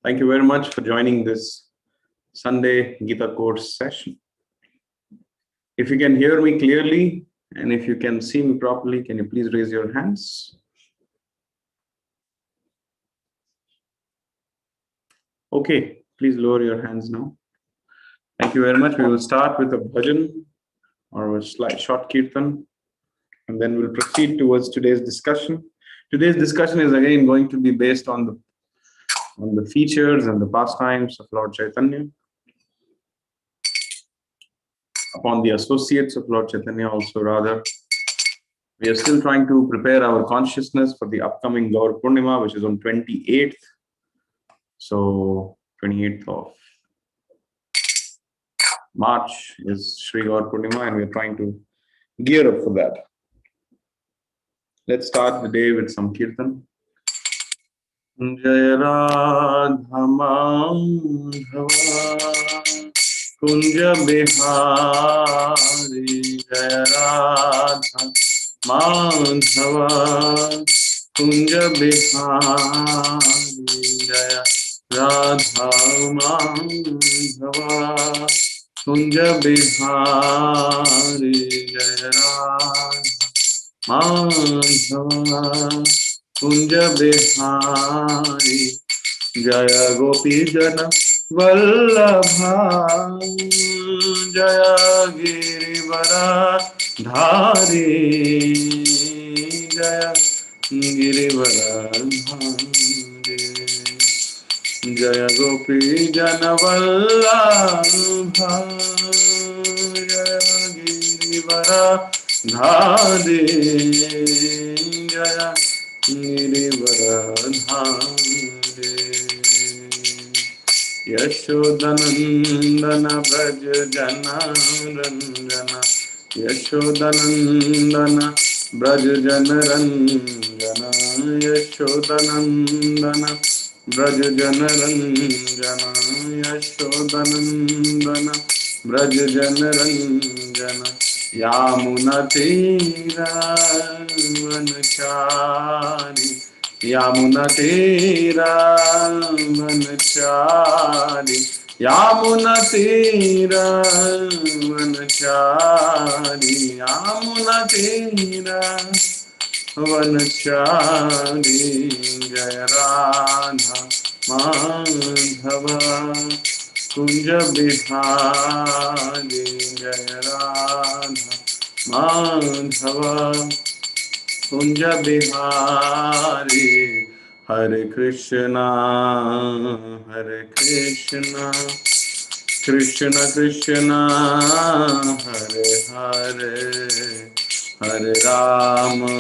Thank you very much for joining this Sunday Gita course session. If you can hear me clearly and if you can see me properly, can you please raise your hands? Okay, please lower your hands now. Thank you very much. We will start with a bhajan or a short kirtan, and then we'll proceed towards today's discussion. Today's discussion is again going to be based on the features and the pastimes of Lord Chaitanya, upon the associates of Lord Chaitanya also rather. We are still trying to prepare our consciousness for the upcoming Gaur Purnima, which is on 28th. So 28th of March is Sri Gaur Purnima, and we are trying to gear up for that. Let's start the day with some kirtan. Jaya Radha Madhava Kunja Bihari Jaya Radha Madhava Kunja Bihari Jaya Radha Madhava Kunja Bihari Jaya Radha Madhava Kunja Bihari Jaya Gopi Jana Vallabha Jaya Girivara Dhari Jaya Girivara Dhari Jaya Gopi Jana Vallabha Jaya Girivara Dhari Jaya Girivara Dhari Yashodanandana Braj Jana Ranjana Yashodanandana Braj Jana Ranjana Yashodanandana Braj Jana Ranjana Yashodanandana Braj Jana Ranjana Yamuna Tira Vanachari Yamuna Tira Vanachari Yamuna Tira Vanachari Yamuna Tira Vanachari Jaya Radha Madhava Kunja Bihari Jaya Radha Madhava Kunja Bihari Hare Krishna Krishna Krishna Hare Hare Hare Rama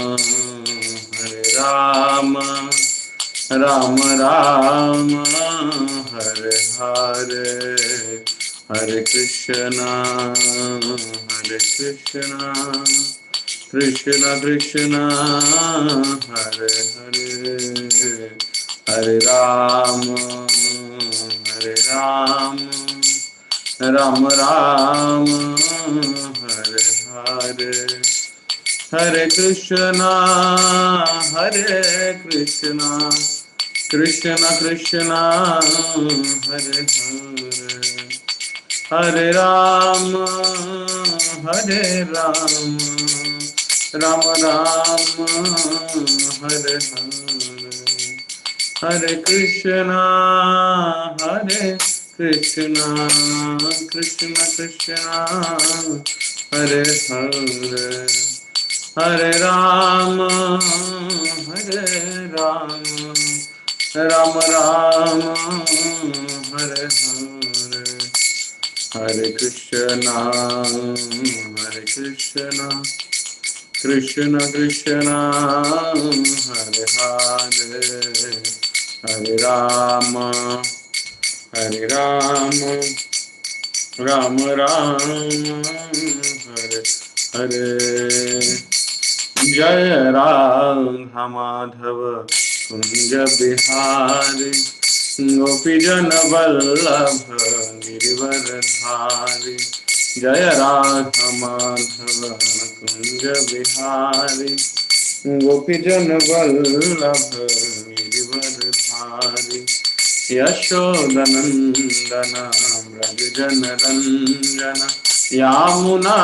Rama Rama Hare Hare Hare Krishna Krishna Krishna Hare Hare Hare Rama Rama Rama Hare Hare Hare Krishna Krishna Krishna Hare Hare Hare Rama Rama Rama Hare Hare Hare Krishna Krishna Krishna Hare Hare Hare Rama Rama Rama Hare Hare Hare Krishna Krishna Krishna Hare Hare Hare Rama Rama Rama Hare Hare Jaya Radha Madhava Kunja Bihari Gopi Jana Vallabha Girivara Dhari Jaya Radha Madhava Kunja Bihari Gopi Jana Vallabha Girivara Dhari यशोदनन्दन Vraj जनरञ्जन यामुनातिरवनचारि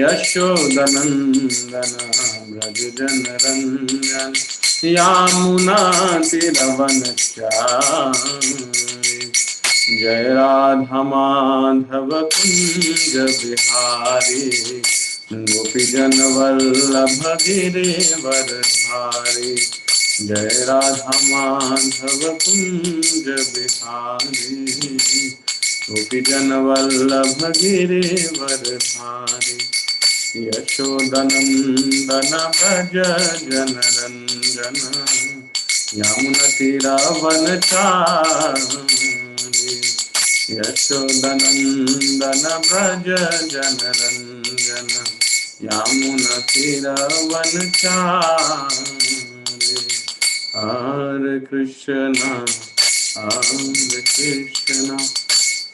यशोदनन्दन Vraj जनरञ्जन यामुनातिरवनचारि जय राधा माधव कुंज बिहारी गोपीजन वल्लभ गिरिवरधारी जय राधा माधव कुंज बिहारी गोपीजन वल्लभ गिरिवरधारी यशोदनन्दन व्रज जनरञ्जन यामुनतीरावनचारि यशोदनन्दन व्रज जनरञ्जन यामुनतीरावनचारि हरे कृष्ण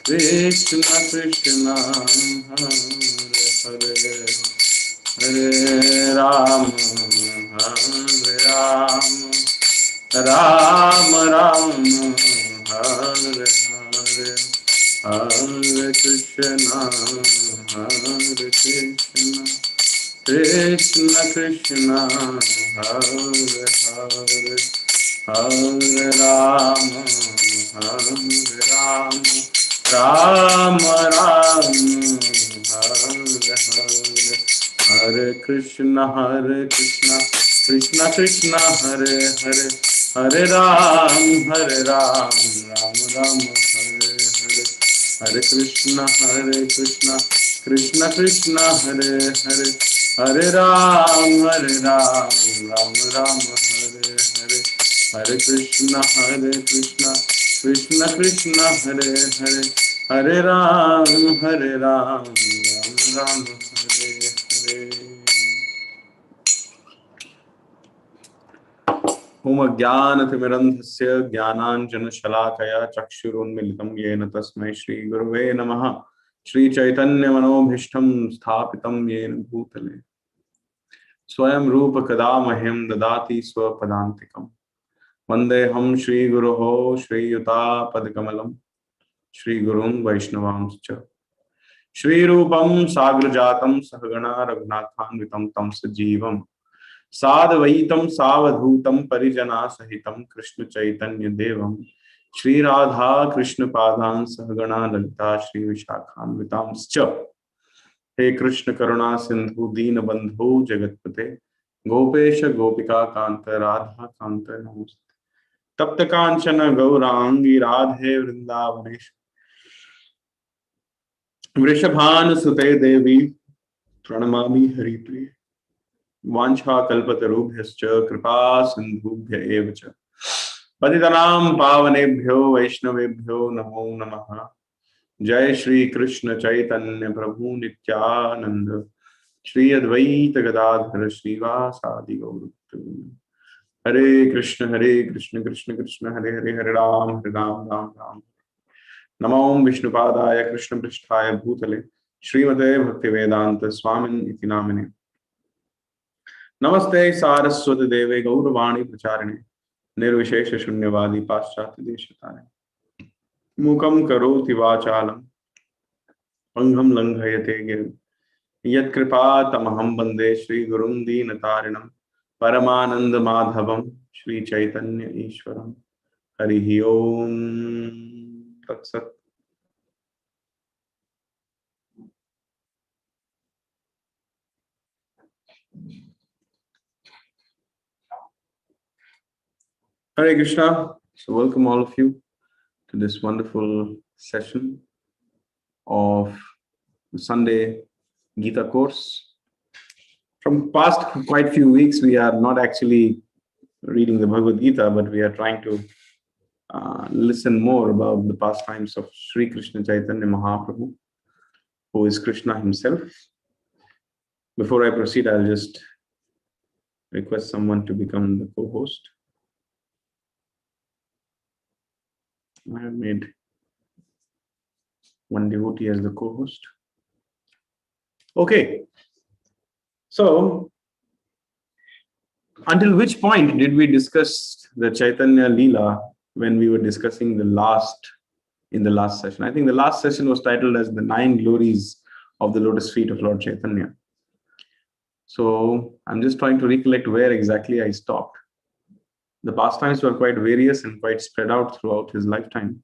कृष्ण कृष्ण हरे हरे हरे राम राम राम हरे हरे हरे कृष्ण कृष्ण कृष्ण हरे हरे हरे राम राम राम हरे हरे हरे कृष्ण कृष्ण कृष्ण हरे हरे हरे राम राम राम हरे हरे हरे कृष्ण कृष्ण कृष्ण हरे हरे हरे राम राम राम हरे हरे हरे कृष्ण कृष्ण कृष्ण हरे हरे हरे राम राम राम हरे हरे ओम ज्ञानतिमिरन्धस्य ज्ञानाञ्जनशलाकया चक्षुरुन्मिलितं येन तस्मै श्रीगुरवे नमः श्रीचैतन्यमनोभीष्टं स्थापितं येन भूतले स्वयं रूप कदा मह्यं ददाति स्वपदान्तिकम् वन्देऽहं श्रीगुरोः श्रीयुतापदकमलं श्रीगुरुं वैष्णवांश्च श्रीरूपं साग्रजातं सहगणा रघुनाथान्वितं तं सजीवं साद्वैतं सावधूतं परिजना सहितं कृष्ण चैतन्य देवं श्री राधा कृष्ण पादान् सहगणा ललिता श्री विशाखान्वितांश्च हे कृष्ण करुणा सिंधु दीन बंधु जगतपते गोपेश गोपिका कांत राधा कांत नमोस्तुते तप्त कांचन गौरांगी राधे वृंदावनेश वृषभानुसुते देवी प्रणमामि हरिप्रिये वाञ्छाकल्पतरुभ्यश्च कृपा सिन्धुभ्य एव च पतितनां पावनेभ्यो वैष्णवेभ्यो नमो नमः जय श्री कृष्ण चैतन्य प्रभु नित्यानंद श्री अद्वैत गदाधर श्रीवासादि गौरभक्तवृंद हरे कृष्ण कृष्ण कृष्ण हरे हरे हरे राम राम राम नमो विष्णुपादाय कृष्ण पृष्ठाय भूतले श्रीमते भक्तिवेदांत स्वामिन् इति नामिने नमस्ते सारस्वती देवे गौरवाणी प्रचारिणे निर्विशेष शून्यवादी पाश्चात्य देशतारिणे मूकं करोति वाचालं अंगं लंघयते गिरिं यत्कृपातमहं वन्दे श्रीगुरुं दीनतारिणं परमानंद माधवं श्री चैतन्य ईश्वरं हरिः ओम तत्सत्। Hare Krishna. So welcome all of you to this wonderful session of the Sunday Gita course. From past quite few weeks, we are not actually reading the Bhagavad Gita, but we are trying to listen more about the pastimes of Sri Krishna Chaitanya Mahaprabhu, who is Krishna himself. Before I proceed, I'll just request someone to become the co-host. I have made one devotee as the co-host. Okay. So Until which point did we discuss the Chaitanya Leela when we were discussing in the last session? I think the last session was titled as the 9 glories of the lotus feet of Lord Chaitanya. So I'm just trying to recollect where exactly I stopped. The pastimes were quite various and quite spread out throughout his lifetime.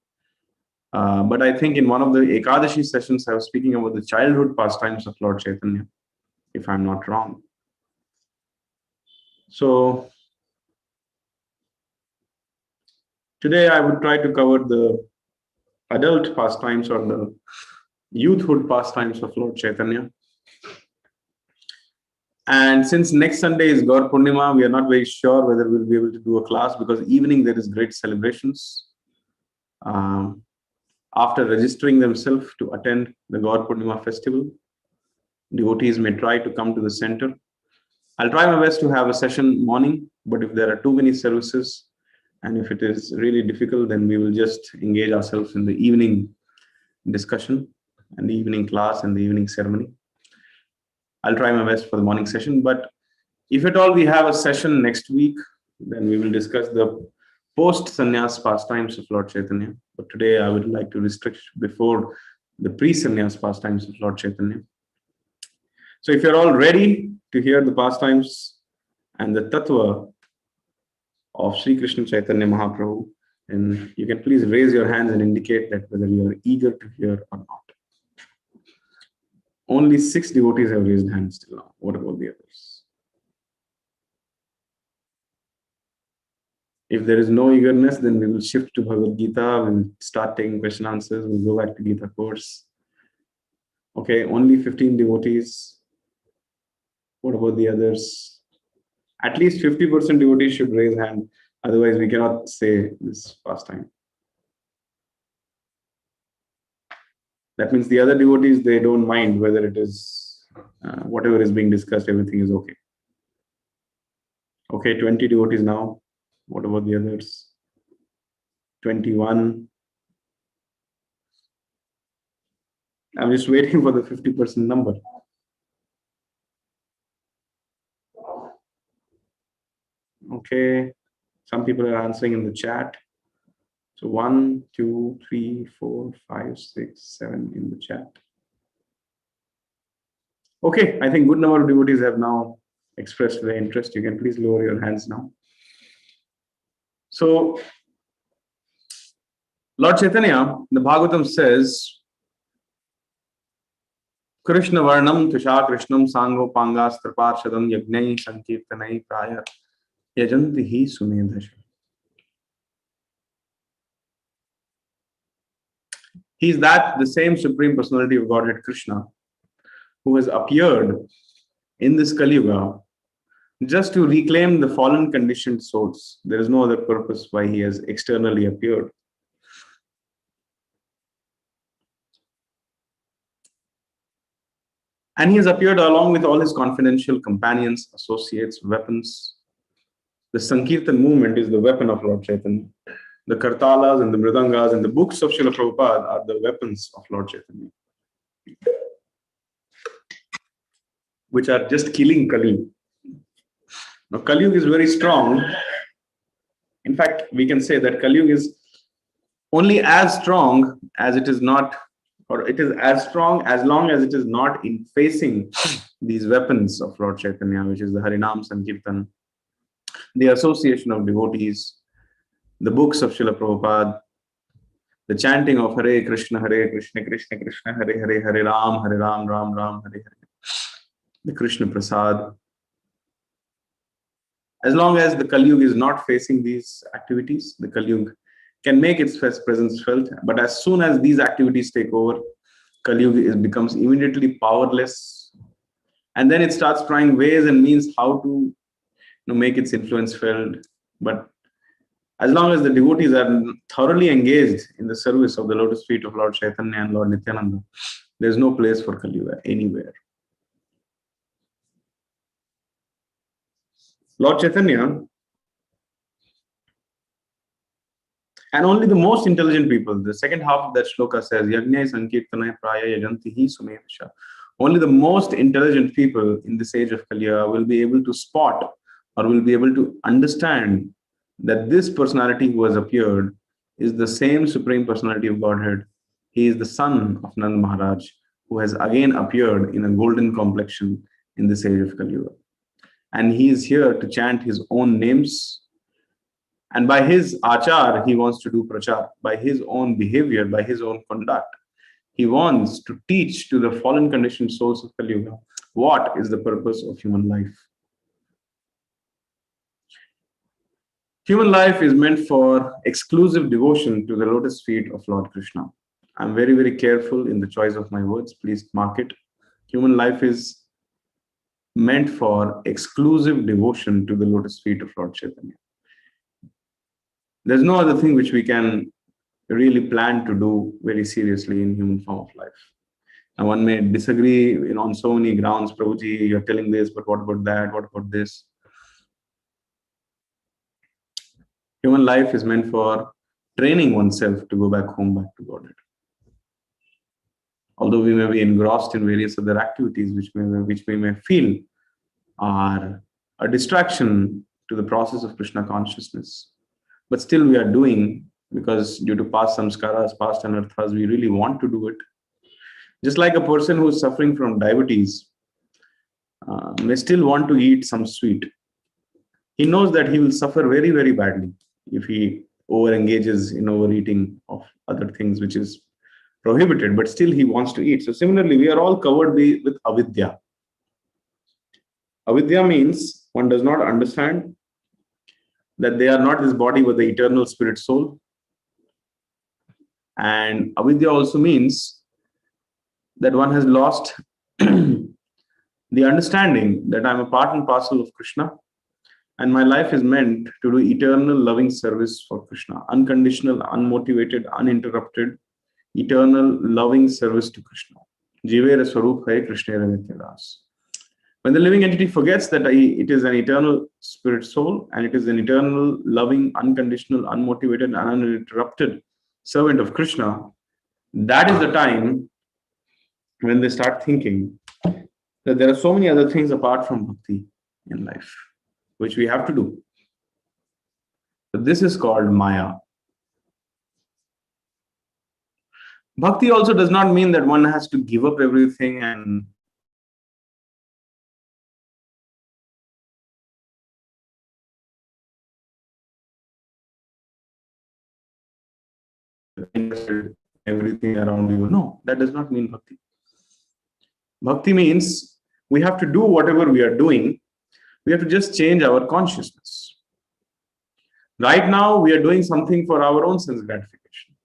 But I think in one of the Ekadashi sessions, I was speaking about the childhood pastimes of Lord Chaitanya, if I'm not wrong. So today I would try to cover the adult pastimes or the youthhood pastimes of Lord Chaitanya. And since next Sunday is Gaur Purnima, we are not very sure whether we'll be able to do a class because evening there is great celebrations. After registering themselves to attend the Gaur Purnima festival, devotees may try to come to the center. I'll try my best to have a session morning, but if there are too many services and if it is really difficult, then we will just engage ourselves in the evening discussion and the evening class and the evening ceremony. I'll try my best for the morning session, but if at all we have a session next week, then we will discuss the post-sannyas pastimes of Lord Chaitanya. But today I would like to restrict before the pre-sannyas pastimes of Lord Chaitanya. So if you're all ready to hear the pastimes and the tattva of Sri Krishna Chaitanya Mahaprabhu, then you can please raise your hands and indicate that whether you are eager to hear or not. Only 6 devotees have raised hands till now. What about the others? If there is no eagerness, then we will shift to Bhagavad Gita. We will start taking question answers. We'll go back to Gita course. Okay, only 15 devotees. What about the others? At least 50% devotees should raise hand. Otherwise, we cannot say this pastime. That means the other devotees, they don't mind whether it is, whatever is being discussed, everything is okay. Okay, 20 devotees now. What about the others? 21. I'm just waiting for the 50% number. Okay, some people are answering in the chat. So 1, 2, 3, 4, 5, 6, 7 in the chat. Okay, I think good number of devotees have now expressed their interest. You can please lower your hands now. So, Lord Chaitanya, the Bhagavatam says, Krishna Varnam Tusha Krishnam Sango Pangastra Parshadam Yagnai Sankirtanai Praya Yajanti Hi Sumedhasha. He is the same Supreme Personality of Godhead Krishna, who has appeared in this Kali Yuga just to reclaim the fallen conditioned souls. There is no other purpose why he has externally appeared. And he has appeared along with all his confidential companions, associates, weapons. The Sankirtan movement is the weapon of Lord Chaitanya. The Kartalas and the Mridangas and the books of Srila Prabhupada are the weapons of Lord Chaitanya, which are just killing Kali. Now, Kali Yuga is very strong. In fact, we can say that Kali Yuga is only as strong as it is not, or it is as strong as long as it is not in facing these weapons of Lord Chaitanya, which is the Harinam Sankirtan, the association of devotees, the books of Srila Prabhupada, the chanting of Hare Krishna, Krishna Krishna, Hare Hare, Hare Ram, Ram Ram, Hare Hare, the Krishna Prasad. As long as the Kali Yuga is not facing these activities, the Kali Yuga can make its presence felt. But as soon as these activities take over, Kali Yuga becomes immediately powerless. And then it starts trying ways and means how to make its influence felt. But as long as the devotees are thoroughly engaged in the service of the lotus feet of Lord Chaitanya and Lord Nityananda, there is no place for Kali Yuga anywhere. Lord Chaitanya, and only the most intelligent people, the second half of that shloka says, Yagnai Sankirtanai Praya Yajanti Hi Sumedhasha. Only the most intelligent people in this age of Kali Yuga will be able to spot or will be able to understand that this personality who has appeared is the same Supreme Personality of Godhead. He is the son of Nand Maharaj, who has again appeared in a golden complexion in this age of Kali Yuga. And he is here to chant his own names. And by his achar, he wants to do prachar. By his own behavior, by his own conduct, he wants to teach to the fallen conditioned souls of Kali Yuga what is the purpose of human life. Human life is meant for exclusive devotion to the lotus feet of Lord Krishna. I'm very, very careful in the choice of my words. Please mark it. Human life is meant for exclusive devotion to the lotus feet of Lord Chaitanya. There's no other thing which we can really plan to do very seriously in human form of life. And one may disagree on so many grounds. Prabhuji, you're telling this, but what about that? What about this? Human life is meant for training oneself to go back home, back to Godhead. Although we may be engrossed in various other activities which we may feel are a distraction to the process of Krishna consciousness, but still we are doing because due to past samskaras, past anarthas, we really want to do it. Just like a person who is suffering from diabetes may still want to eat some sweet. He knows that he will suffer very, very badly if he over-engages in overeating of other things which is prohibited, but still he wants to eat. So similarly, we are all covered with avidya. Avidya means one does not understand that they are not this body but the eternal spirit soul. And avidya also means that one has lost the understanding that I'm a part and parcel of Krishna, and my life is meant to do eternal loving service for Krishna, unconditional, unmotivated, uninterrupted, eternal loving service to Krishna. Jivera Swarup Hai Krishnera Nityadas. When the living entity forgets that it is an eternal spirit soul and it is an eternal, loving, unconditional, unmotivated, and uninterrupted servant of Krishna, that is the time when they start thinking that there are so many other things apart from bhakti in life, which we have to do. But this is called Maya. Bhakti also does not mean that one has to give up everything and everything around you. No, that does not mean bhakti. Bhakti means we have to do whatever we are doing. We have to just change our consciousness. Right now, we are doing something for our own sense gratification.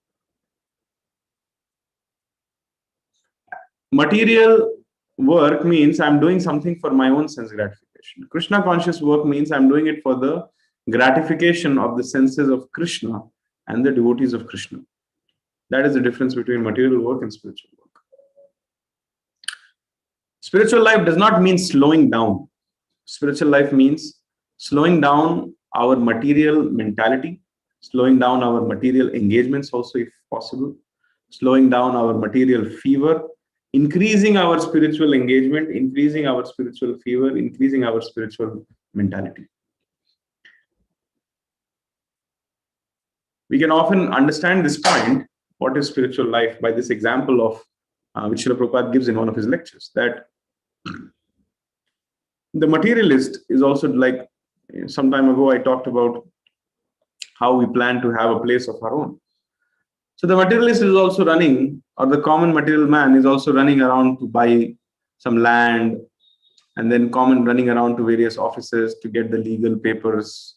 Material work means I'm doing something for my own sense gratification. Krishna conscious work means I'm doing it for the gratification of the senses of Krishna and the devotees of Krishna. That is the difference between material work and spiritual work. Spiritual life does not mean slowing down. Spiritual life means slowing down our material mentality, slowing down our material engagements also if possible, slowing down our material fever, increasing our spiritual engagement, increasing our spiritual fever, increasing our spiritual mentality. We can often understand this point, what is spiritual life, by this example of which Srila Prabhupada gives in one of his lectures, that the materialist is also like, some time ago I talked about how we plan to have a place of our own. So the materialist is also running, or the common material man is also running around to buy some land, and then running around to various offices to get the legal papers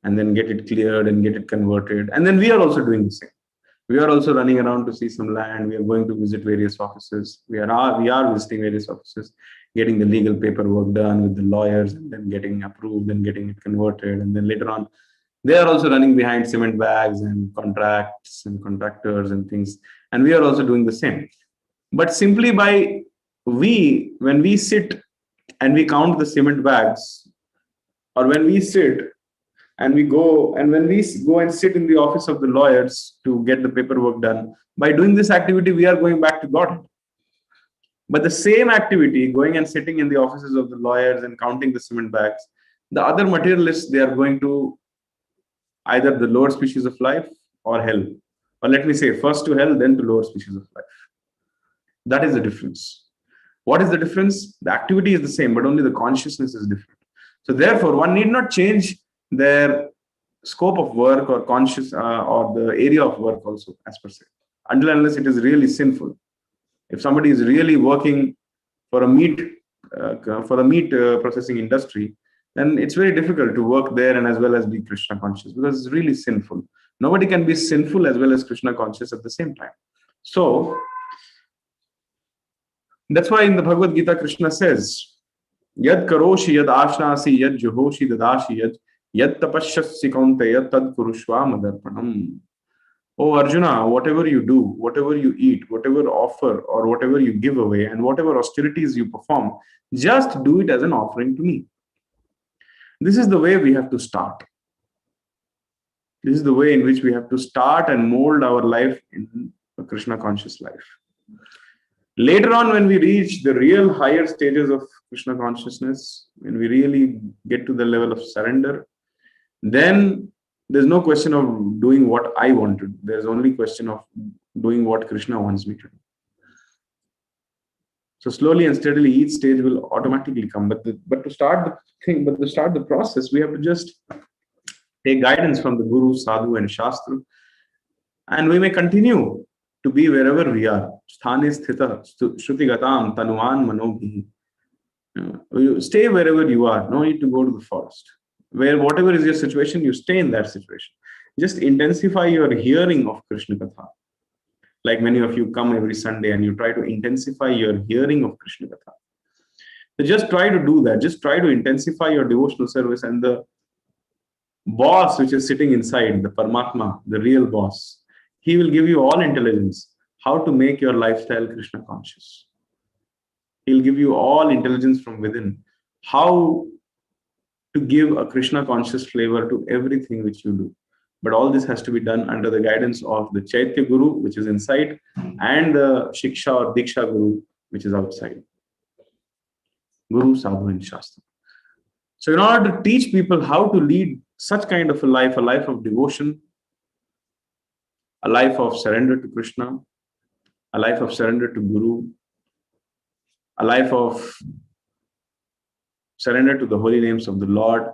and then get it cleared and get it converted. And then we are also doing the same. We are also running around to see some land. We are going to visit various offices. We are visiting various offices, getting the legal paperwork done with the lawyers and then getting approved and getting it converted. And then later on, they are also running behind cement bags and contracts and contractors and things. And we are also doing the same. But simply when we sit and we count the cement bags, or when we sit and when we go and sit in the office of the lawyers to get the paperwork done, by doing this activity, we are going back to God. But the same activity, going and sitting in the offices of the lawyers and counting the cement bags, The other materialists, they are going to either the lower species of life or hell. Or let me say, first to hell, then to lower species of life. That is the difference. What is the difference? The activity is the same, but only the consciousness is different. So therefore, one need not change their scope of work or conscious or the area of work also, as per se, until unless it is really sinful. If somebody is really working for a meat processing industry, then it's very difficult to work there and as well as be Krishna conscious, because it's really sinful. Nobody can be sinful as well as Krishna conscious at the same time. So that's why in the Bhagavad Gita, Krishna says, Yad karoshi yad ashnasi yad juhoshi dadashi yad tapashyasi kaunteya tad kurushva madarpanam. Oh Arjuna, whatever you do, whatever you eat, whatever offer or whatever you give away, and whatever austerities you perform, just do it as an offering to me. This is the way we have to start. This is the way in which we have to start and mold our life in a Krishna conscious life. Later on, when we reach the real higher stages of Krishna consciousness, when we really get to the level of surrender, then there's no question of doing what I want to do. There's only question of doing what Krishna wants me to do. So slowly and steadily, each stage will automatically come. But to start the process, we have to just take guidance from the Guru, Sadhu, and Shastra, and we may continue to be wherever we are. Sthane sthita shrutigatam tanuan manobhi. You stay wherever you are. No need to go to the forest. Where whatever is your situation, you stay in that situation. Just intensify your hearing of Krishna Katha. Like many of you come every Sunday and you try to intensify your hearing of Krishna Katha. So just try to do that. Just try to intensify your devotional service, and the boss which is sitting inside, the Paramatma, the real boss, he will give you all intelligence how to make your lifestyle Krishna conscious. He'll give you all intelligence from within, how to give a Krishna conscious flavor to everything which you do. But all this has to be done under the guidance of the Chaitya Guru, which is inside, and the Shiksha or Diksha Guru, which is outside. Guru, Sadhu, and Shastra. So in order to teach people how to lead such kind of a life of devotion, a life of surrender to Krishna, a life of surrender to Guru, a life of surrender to the holy names of the Lord,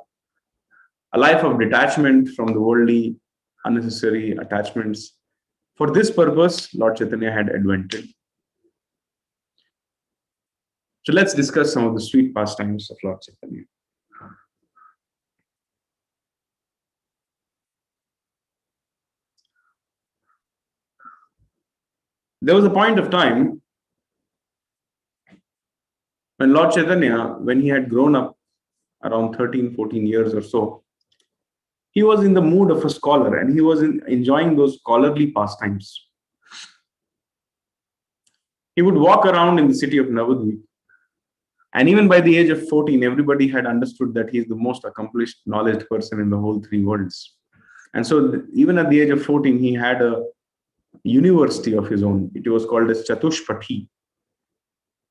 a life of detachment from the worldly, unnecessary attachments. For this purpose, Lord Chaitanya had invented. So let's discuss some of the sweet pastimes of Lord Chaitanya. There was a point of time when Lord Chaitanya, when he had grown up around 13, 14 years or so, he was in the mood of a scholar and he was enjoying those scholarly pastimes. He would walk around in the city of Navadvip, and even by the age of 14, everybody had understood that he is the most accomplished, knowledge person in the whole three worlds. And so even at the age of 14, he had a university of his own. It was called as Chatushpathi.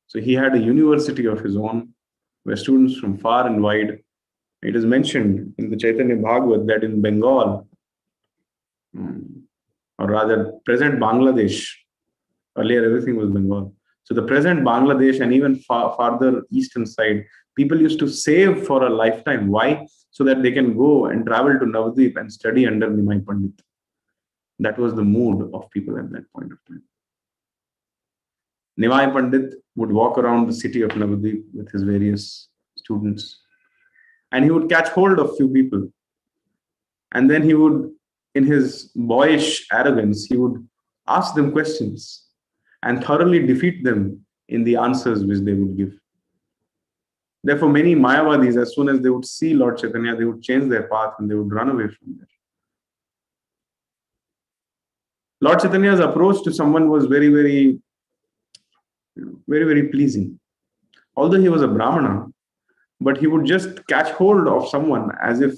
So he had a university of his own where students from far and wide. It is mentioned in the Chaitanya Bhagavat that in Bengal, or rather present Bangladesh, earlier everything was Bengal. So the present Bangladesh and even farther eastern side, people used to save for a lifetime. Why? So that they can go and travel to Navadvip and study under Nimai Pandit. That was the mood of people at that point of time. Nimai Pandit would walk around the city of Navadvip with his various students, and he would catch hold of few people. And then he would, in his boyish arrogance, he would ask them questions and thoroughly defeat them in the answers which they would give. Therefore, many Mayavadis, as soon as they would see Lord Chaitanya, they would change their path and they would run away from there. Lord Chaitanya's approach to someone was very, very pleasing. Although he was a Brahmana, but he would just catch hold of someone as if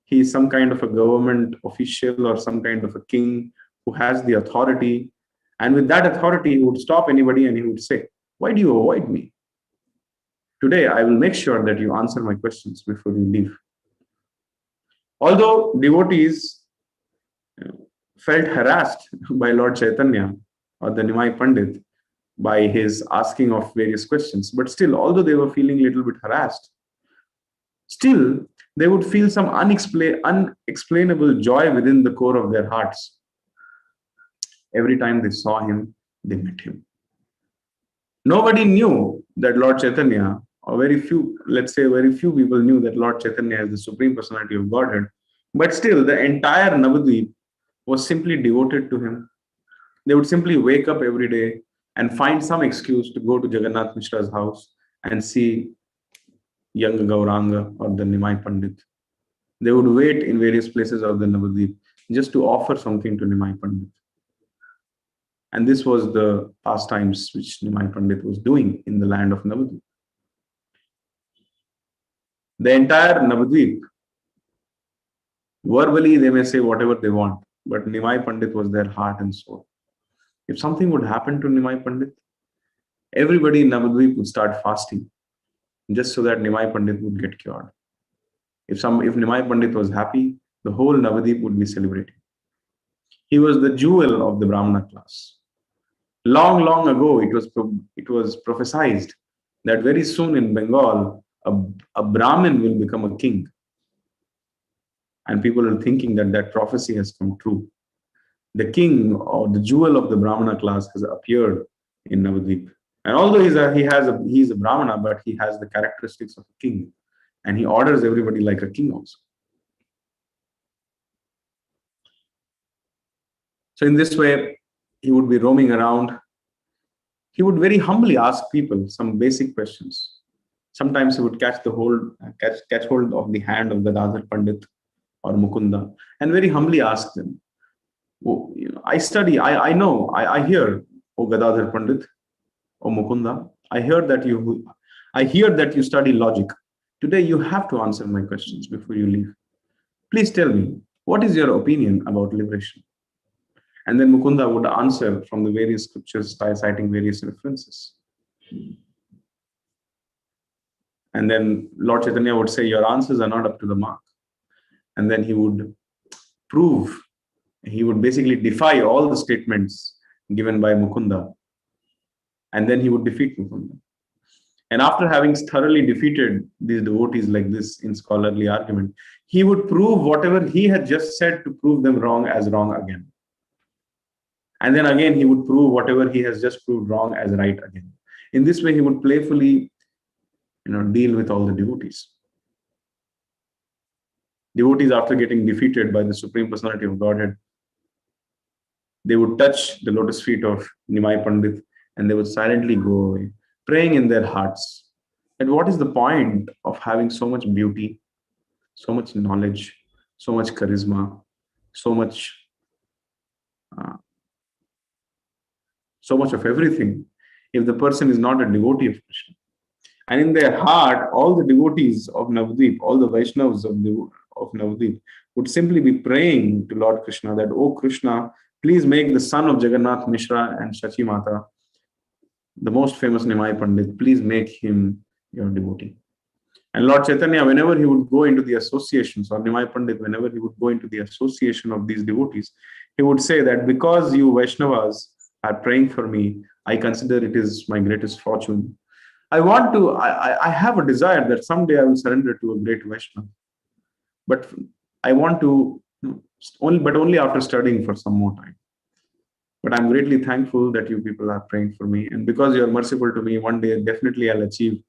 he is some kind of a government official or some kind of a king who has the authority. And with that authority, he would stop anybody and he would say, "Why do you avoid me? Today, I will make sure that you answer my questions before you leave. Although devotees felt harassed by Lord Chaitanya or the Nimai Pandit by his asking of various questions, but still, although they were feeling a little bit harassed, still they would feel some unexplainable joy within the core of their hearts. Every time they saw him, they met him. Nobody knew that Lord Chaitanya, or very few, let's say very few people knew that Lord Chaitanya is the Supreme Personality of Godhead, but still the entire Navadvip was simply devoted to him. They would simply wake up every day and find some excuse to go to Jagannath Mishra's house and see young Gauranga or the Nimai Pandit. They would wait in various places of the Navadvip just to offer something to Nimai Pandit. And this was the pastimes which Nimai Pandit was doing in the land of Navadvip. The entire Navadvip, verbally they may say whatever they want, but Nimai Pandit was their heart and soul. If something would happen to Nimai Pandit, everybody in Navadvip would start fasting just so that Nimai Pandit would get cured. If Nimai Pandit was happy, the whole Navadvip would be celebrating. He was the jewel of the Brahmana class. Long, long ago, it was prophesied that very soon in Bengal, a Brahmin will become a king. And people are thinking that that prophecy has come true. The king or the jewel of the Brahmana class has appeared in Navadvip. And although he's a Brahmana, but he has the characteristics of a king. And he orders everybody like a king also. So in this way, he would be roaming around. He would very humbly ask people some basic questions. Sometimes he would catch hold of the hand of Gadadhar Pandit or Mukunda and very humbly ask them, oh, I hear, O Gadadhar Pandit, O Mukunda, I hear that you study logic. Today you have to answer my questions before you leave. Please tell me, what is your opinion about liberation? And then Mukunda would answer from the various scriptures by citing various references. And then Lord Chaitanya would say, your answers are not up to the mark. And then he would basically defy all the statements given by Mukunda. And then he would defeat Mukunda. And after having thoroughly defeated these devotees like this in scholarly argument, he would prove whatever he had just said to prove them wrong as wrong again. And then again, he would prove whatever he has just proved wrong as right again. In this way, he would playfully, deal with all the devotees. Devotees, after getting defeated by the Supreme Personality of Godhead, they would touch the lotus feet of Nimai Pandit and they would silently go away, praying in their hearts that what is the point of having so much beauty, so much knowledge, so much charisma, so much of everything, if the person is not a devotee of Krishna. And in their heart, all the devotees of Navadvip, all the Vaishnavas of Navadvip would simply be praying to Lord Krishna that, oh Krishna, please make the son of Jagannath Mishra and Shachi Mata, the most famous Nimai Pandit, please make him your devotee. And Lord Chaitanya, whenever he would go into the associations, or Nimai Pandit, whenever he would go into the association of these devotees, he would say that because you Vaishnavas are praying for me, I consider it is my greatest fortune. I have a desire that someday I will surrender to a great Vaishnava. But I want to, only after studying for some more time. But I'm greatly thankful that you people are praying for me. And because you are merciful to me, one day definitely I'll achieve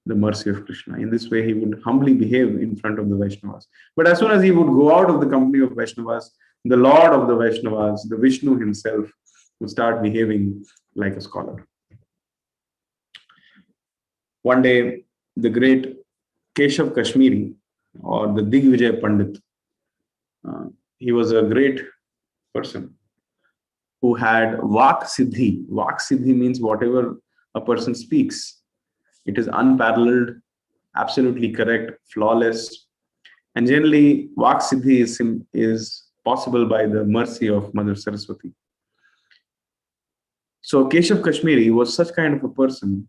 the mercy of Krishna. In this way, he would humbly behave in front of the Vaishnavas. But as soon as he would go out of the company of Vaishnavas, the Lord of the Vaishnavas, the Vishnu himself, would start behaving like a scholar. One day, the great Keshav Kashmiri, or the Digvijay Pandit, he was a great person who had Vak Siddhi. Vak Siddhi means whatever a person speaks, it is unparalleled, absolutely correct, flawless. And generally, Vak Siddhi is possible by the mercy of Mother Saraswati. So Keshav Kashmiri was such kind of a person,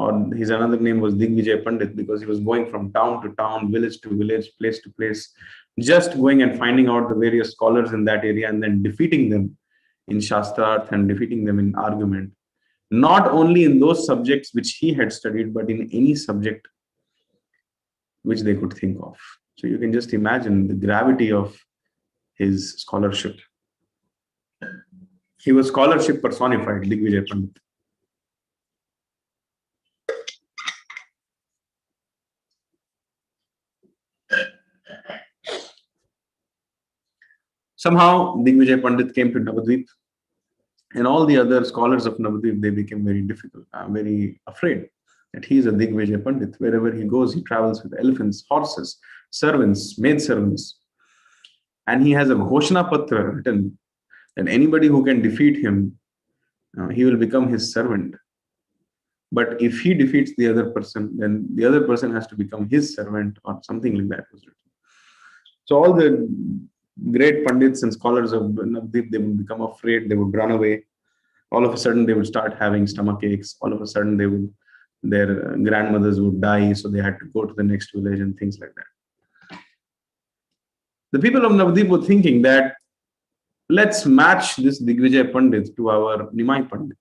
or his another name was Digvijay Pandit, because he was going from town to town, village to village, place to place, just going and finding out the various scholars in that area and then defeating them in Shastrarth and defeating them in argument. Not only in those subjects which he had studied, but in any subject which they could think of. So you can just imagine the gravity of his scholarship. He was scholarship personified, Digvijay Pandit. Somehow, Digvijay Pandit came to Navadvip, and all the other scholars of Navadvip, they became very difficult, very afraid that he is a Digvijay Pandit. Wherever he goes, he travels with elephants, horses, servants, maidservants. And he has a Ghoshna Patra written that anybody who can defeat him, he will become his servant. But if he defeats the other person, then the other person has to become his servant, or something like that was written. So all the great Pandits and scholars of Navadvip, they would become afraid, they would run away. All of a sudden, they would start having stomach aches. All of a sudden, their grandmothers would die, so they had to go to the next village and things like that. The people of Navadvip were thinking that, let's match this Digvijay Pandit to our Nimai Pandit.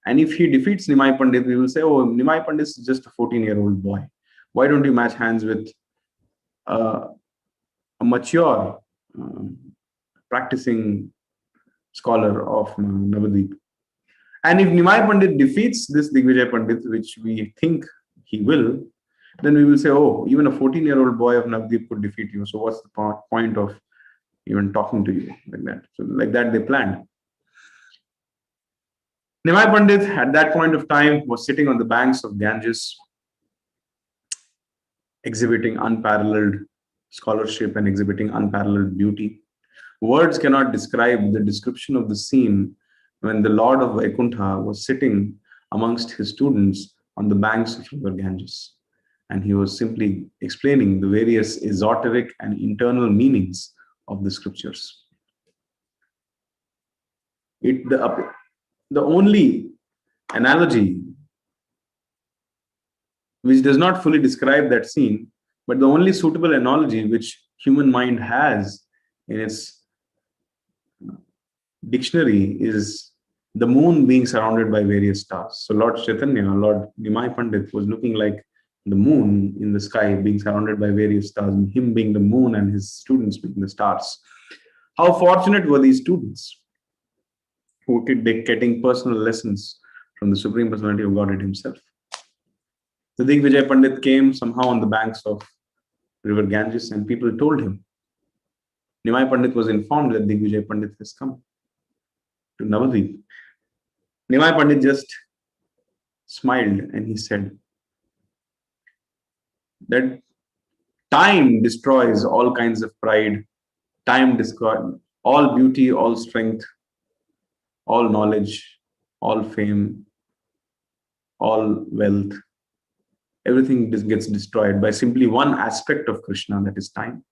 And if he defeats Nimai Pandit, we will say, oh, Nimai Pandit is just a 14-year-old boy. Why don't you match hands with a mature, practicing scholar of Navadvip? And if Nimai Pandit defeats this Digvijay Pandit, which we think he will, then we will say, oh, even a 14-year-old boy of Navadvip could defeat you. So what's the point of even talking to you like that? So like that, they planned. Nimai Pandit, at that point of time, was sitting on the banks of Ganges, exhibiting unparalleled scholarship and exhibiting unparalleled beauty. Words cannot describe the description of the scene when the Lord of Vaikuntha was sitting amongst his students on the banks of river Ganges. And he was simply explaining the various esoteric and internal meanings of the scriptures. The only analogy which does not fully describe that scene, but the only suitable analogy which human mind has in its dictionary is the moon being surrounded by various stars. So Lord Chaitanya, Lord Nimai Pandit, was looking like the moon in the sky being surrounded by various stars, and him being the moon and his students being the stars. How fortunate were these students who were getting personal lessons from the Supreme Personality of Godhead himself. The Digvijay Pandit came somehow on the banks of river Ganges, and people told him. Nimai Pandit was informed that Digvijay Pandit has come to Navadvip. Nimai Pandit just smiled and he said that time destroys all kinds of pride, time destroys all beauty, all strength, all knowledge, all fame, all wealth. Everything just gets destroyed by simply one aspect of Krishna, that is time.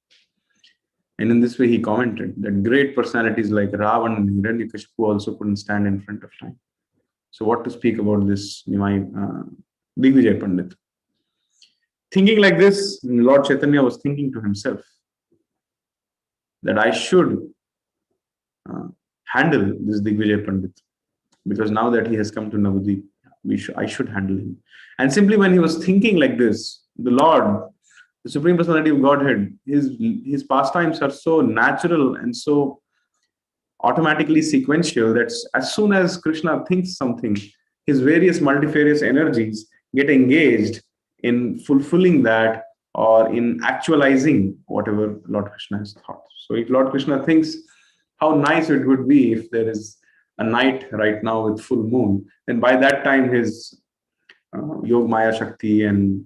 And in this way, he commented that great personalities like Ravan and Hiranyakashipu also couldn't stand in front of time. So what to speak about this Digvijay Pandit? Thinking like this, Lord Chaitanya was thinking to himself that I should handle this Digvijay Pandit, because now that he has come to Navadvip, I should handle him. And simply when he was thinking like this, the Lord, the Supreme Personality of Godhead, his pastimes are so natural and so automatically sequential that as soon as Krishna thinks something, his various multifarious energies get engaged in fulfilling that or in actualizing whatever Lord Krishna has thought. So if Lord Krishna thinks how nice it would be if there is a night right now with full moon, then by that time his Yog Maya Shakti and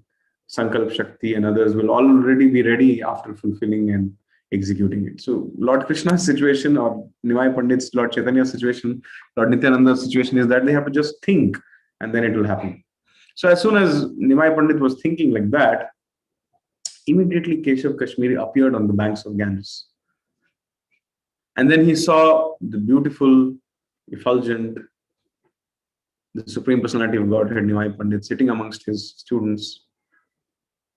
Sankalp Shakti and others will already be ready after fulfilling and executing it. So Lord Krishna's situation, or Nimai Pandit's, Lord Chaitanya's situation, Lord Nityananda's situation is that they have to just think and then it will happen. So as soon as Nimai Pandit was thinking like that, immediately Keshav Kashmiri appeared on the banks of Ganges. And then he saw the beautiful, effulgent, the Supreme Personality of Godhead, Nimai Pandit, sitting amongst his students.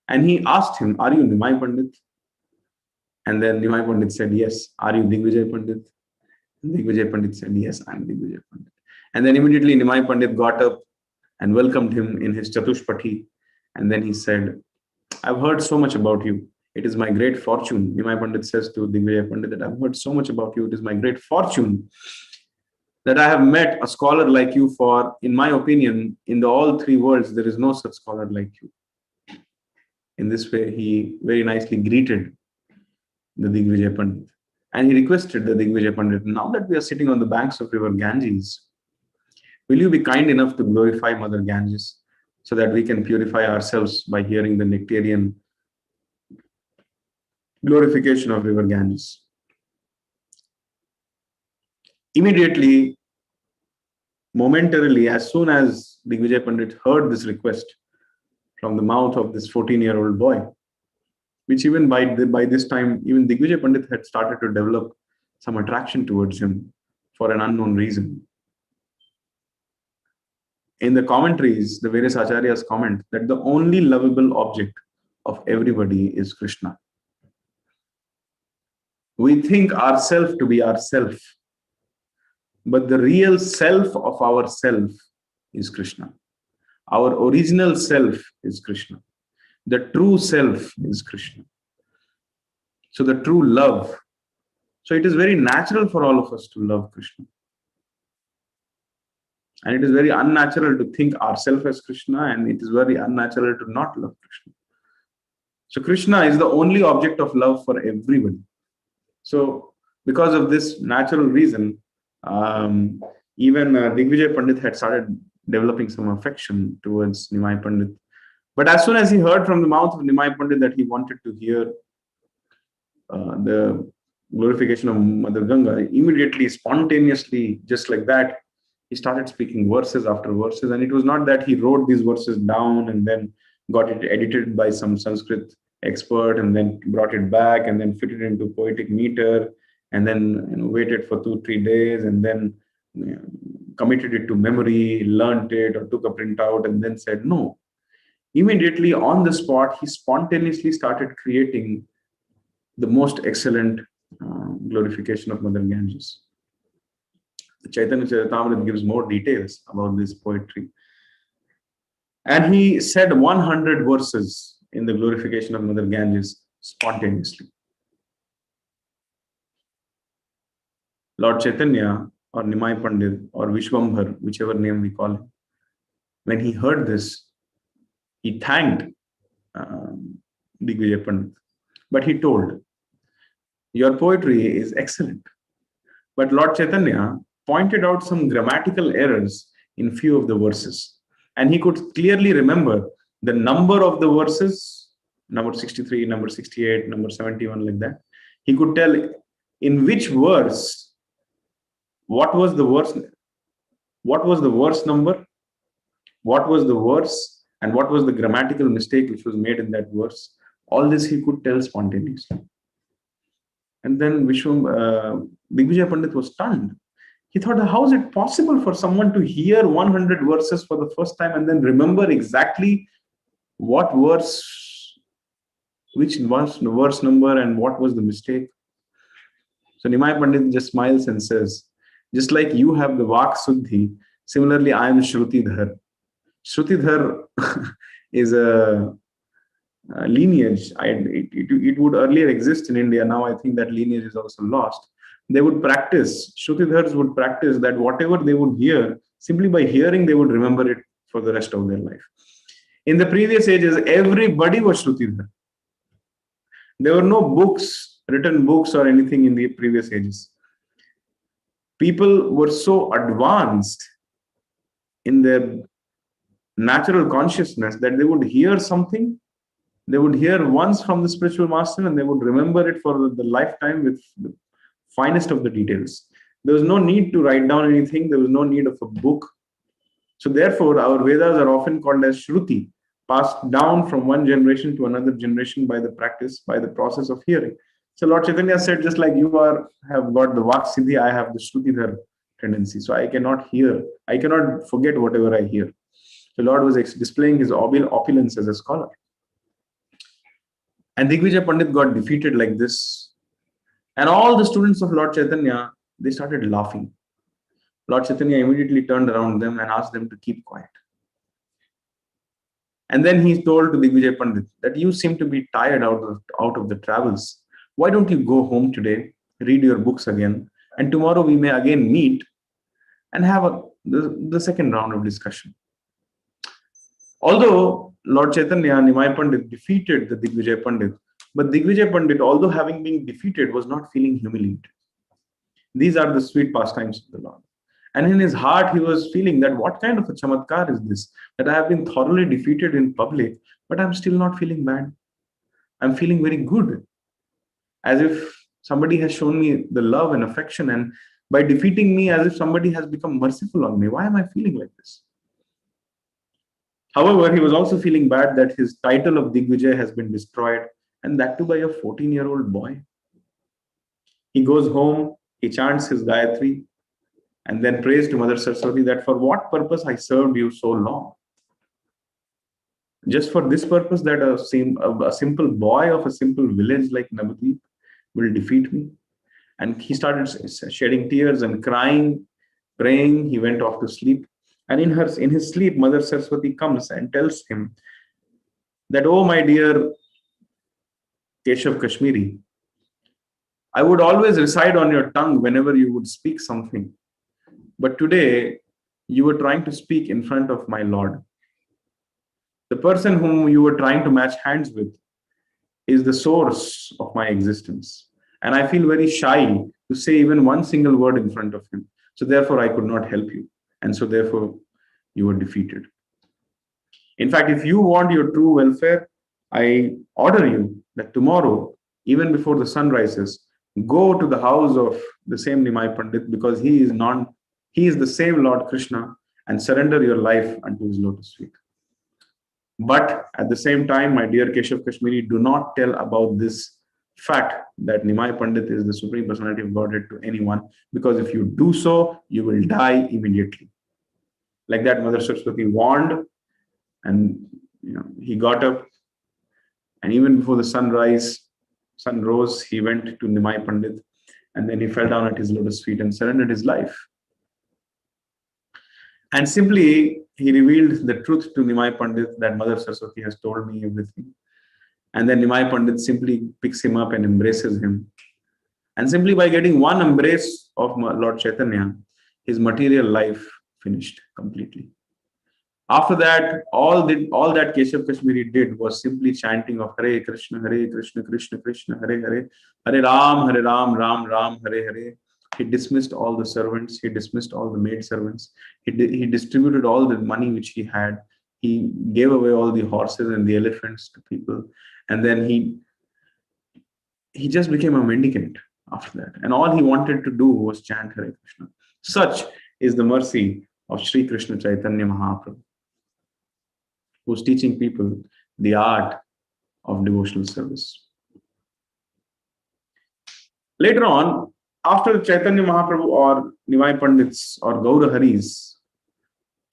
And he asked him, "Are you Nimai Pandit?" And then Nimai Pandit said, "Yes." "Are you Digvijay Pandit?" And Digvijay Pandit said, "Yes, I am Digvijay Pandit." And then immediately Nimai Pandit got up and welcomed him in his Chatushpati. And then he said, "I've heard so much about you. It is my great fortune." Nimai Pandit says to Digvijay Pandit that, "I've heard so much about you. It is my great fortune that I have met a scholar like you, for, in my opinion, in the all three worlds, there is no such scholar like you." In this way, he very nicely greeted the Digvijay Pandit. And he requested the Digvijay Pandit, "Now that we are sitting on the banks of river Ganges, will you be kind enough to glorify Mother Ganges so that we can purify ourselves by hearing the nectarian glorification of river Ganges?" Immediately, momentarily, as soon as Digvijay Pandit heard this request from the mouth of this 14-year-old boy, which even by this time, even Digvijay Pandit had started to develop some attraction towards him for an unknown reason. In the commentaries, the various acharyas comment that the only lovable object of everybody is Krishna. We think ourself to be ourself, but the real self of ourself is Krishna. Our original self is Krishna. The true self is Krishna. So the true love. So it is very natural for all of us to love Krishna. And it is very unnatural to think ourselves as Krishna, and it is very unnatural to not love Krishna. So Krishna is the only object of love for everybody. So because of this natural reason, even Digvijay Pandit had started developing some affection towards Nimai Pandit. But as soon as he heard from the mouth of Nimai Pandit that he wanted to hear the glorification of Mother Ganga, immediately, spontaneously, just like that, he started speaking verses after verses. And it was not that he wrote these verses down and then got it edited by some Sanskrit expert and then brought it back and then fitted into poetic meter and then waited for 2-3 days and then committed it to memory, learned it, or took a printout and then said no. Immediately on the spot, he spontaneously started creating the most excellent glorification of Mother Ganges. The Chaitanya Charitamrita gives more details about this poetry. And he said 100 verses in the glorification of Mother Ganges spontaneously. Lord Chaitanya, or Nimai Pandit, or Vishwambhar, whichever name we call him, when he heard this, he thanked Digvijay Pandit. But he told, "Your poetry is excellent." But Lord Chaitanya pointed out some grammatical errors in few of the verses. And he could clearly remember the number of the verses, number 63, number 68, number 71, like that. He could tell in which verse, what was the verse number, what was the verse, and what was the grammatical mistake which was made in that verse. All this he could tell spontaneously. And then Digvijay Pandit was stunned. He thought, how is it possible for someone to hear 100 verses for the first time and then remember exactly what verse, which verse number, and what was the mistake? So Nimai Pandit just smiles and says, just like you have the Vak Suddhi, similarly I am Shrutidhar. Shrutidhar is a lineage. It would earlier exist in India. Now I think that lineage is also lost. They would practice, Shrutidhars would practice that whatever they would hear, simply by hearing, they would remember it for the rest of their life. In the previous ages, everybody was Shrutidhar. There were no books, written books or anything in the previous ages. People were so advanced in their natural consciousness that they would hear something, they would hear once from the spiritual master and they would remember it for the lifetime with the finest of the details. There was no need to write down anything. There was no need of a book. So therefore, our Vedas are often called as Shruti, passed down from one generation to another generation by the practice, by the process of hearing. So Lord Chaitanya said, just like you have got the Vak Siddhi, I have the Shrutidhar tendency. So I cannot forget whatever I hear. The Lord was displaying his opulence as a scholar. And Digvijay Pandit got defeated like this. And all the students of Lord Chaitanya, they started laughing. Lord Chaitanya immediately turned around them and asked them to keep quiet. And then he told to Digvijay Pandit that you seem to be tired out of the travels. Why don't you go home today, read your books again, and tomorrow we may again meet and have the second round of discussion. Although Lord Chaitanya, Nimai Pandit defeated the Digvijay Pandit, but Digvijay Pandit, although having been defeated, was not feeling humiliated. These are the sweet pastimes of the Lord. And in his heart, he was feeling that what kind of a chamatkar is this? That I have been thoroughly defeated in public, but I'm still not feeling bad. I'm feeling very good. As if somebody has shown me the love and affection, and by defeating me, as if somebody has become merciful on me. Why am I feeling like this? However, he was also feeling bad that his title of Digvijay has been destroyed, and that too by a 14-year-old boy. He goes home, he chants his Gayatri, and then prays to Mother Saraswati that for what purpose I served you so long? Just for this purpose that a simple boy of a simple village like Navadvip will defeat me? And he started shedding tears and crying, praying. He went off to sleep. And in his sleep, Mother Saraswati comes and tells him that, oh, my dear Keshav Kashmiri, I would always reside on your tongue whenever you would speak something. But today, you were trying to speak in front of my Lord. The person whom you were trying to match hands with is the source of my existence. And I feel very shy to say even one single word in front of him. So therefore, I could not help you. And so therefore, you were defeated. In fact, if you want your true welfare, I order you that tomorrow, even before the sun rises, go to the house of the same Nimai Pandit, because he is the same Lord Krishna, and surrender your life unto his lotus feet. But at the same time, my dear Keshav Kashmiri, do not tell about this fact that Nimai Pandit is the Supreme Personality of Godhead to anyone, because if you do so, you will die immediately. Like that, Mother Saraswati warned, and he got up, and even before the sun rose, he went to Nimai Pandit, and then he fell down at his lotus feet and surrendered his life. And simply, he revealed the truth to Nimai Pandit that Mother Saraswati has told me everything. And then Nimai Pandit simply picks him up and embraces him. And simply by getting one embrace of Lord Chaitanya, his material life finished completely. After that, all that Keshav Kashmiri did was simply chanting of Hare Krishna, Krishna Krishna, Hare Hare, Hare Ram, Ram Ram, Hare Hare. He dismissed all the servants. He dismissed all the maid servants. He distributed all the money which he had. He gave away all the horses and the elephants to people. And then he just became a mendicant after that. And all he wanted to do was chant Hare Krishna. Such is the mercy of Sri Krishna Chaitanya Mahaprabhu, who's teaching people the art of devotional service. Later on, after Chaitanya Mahaprabhu or Nimai Pandit's or Gaura Hari's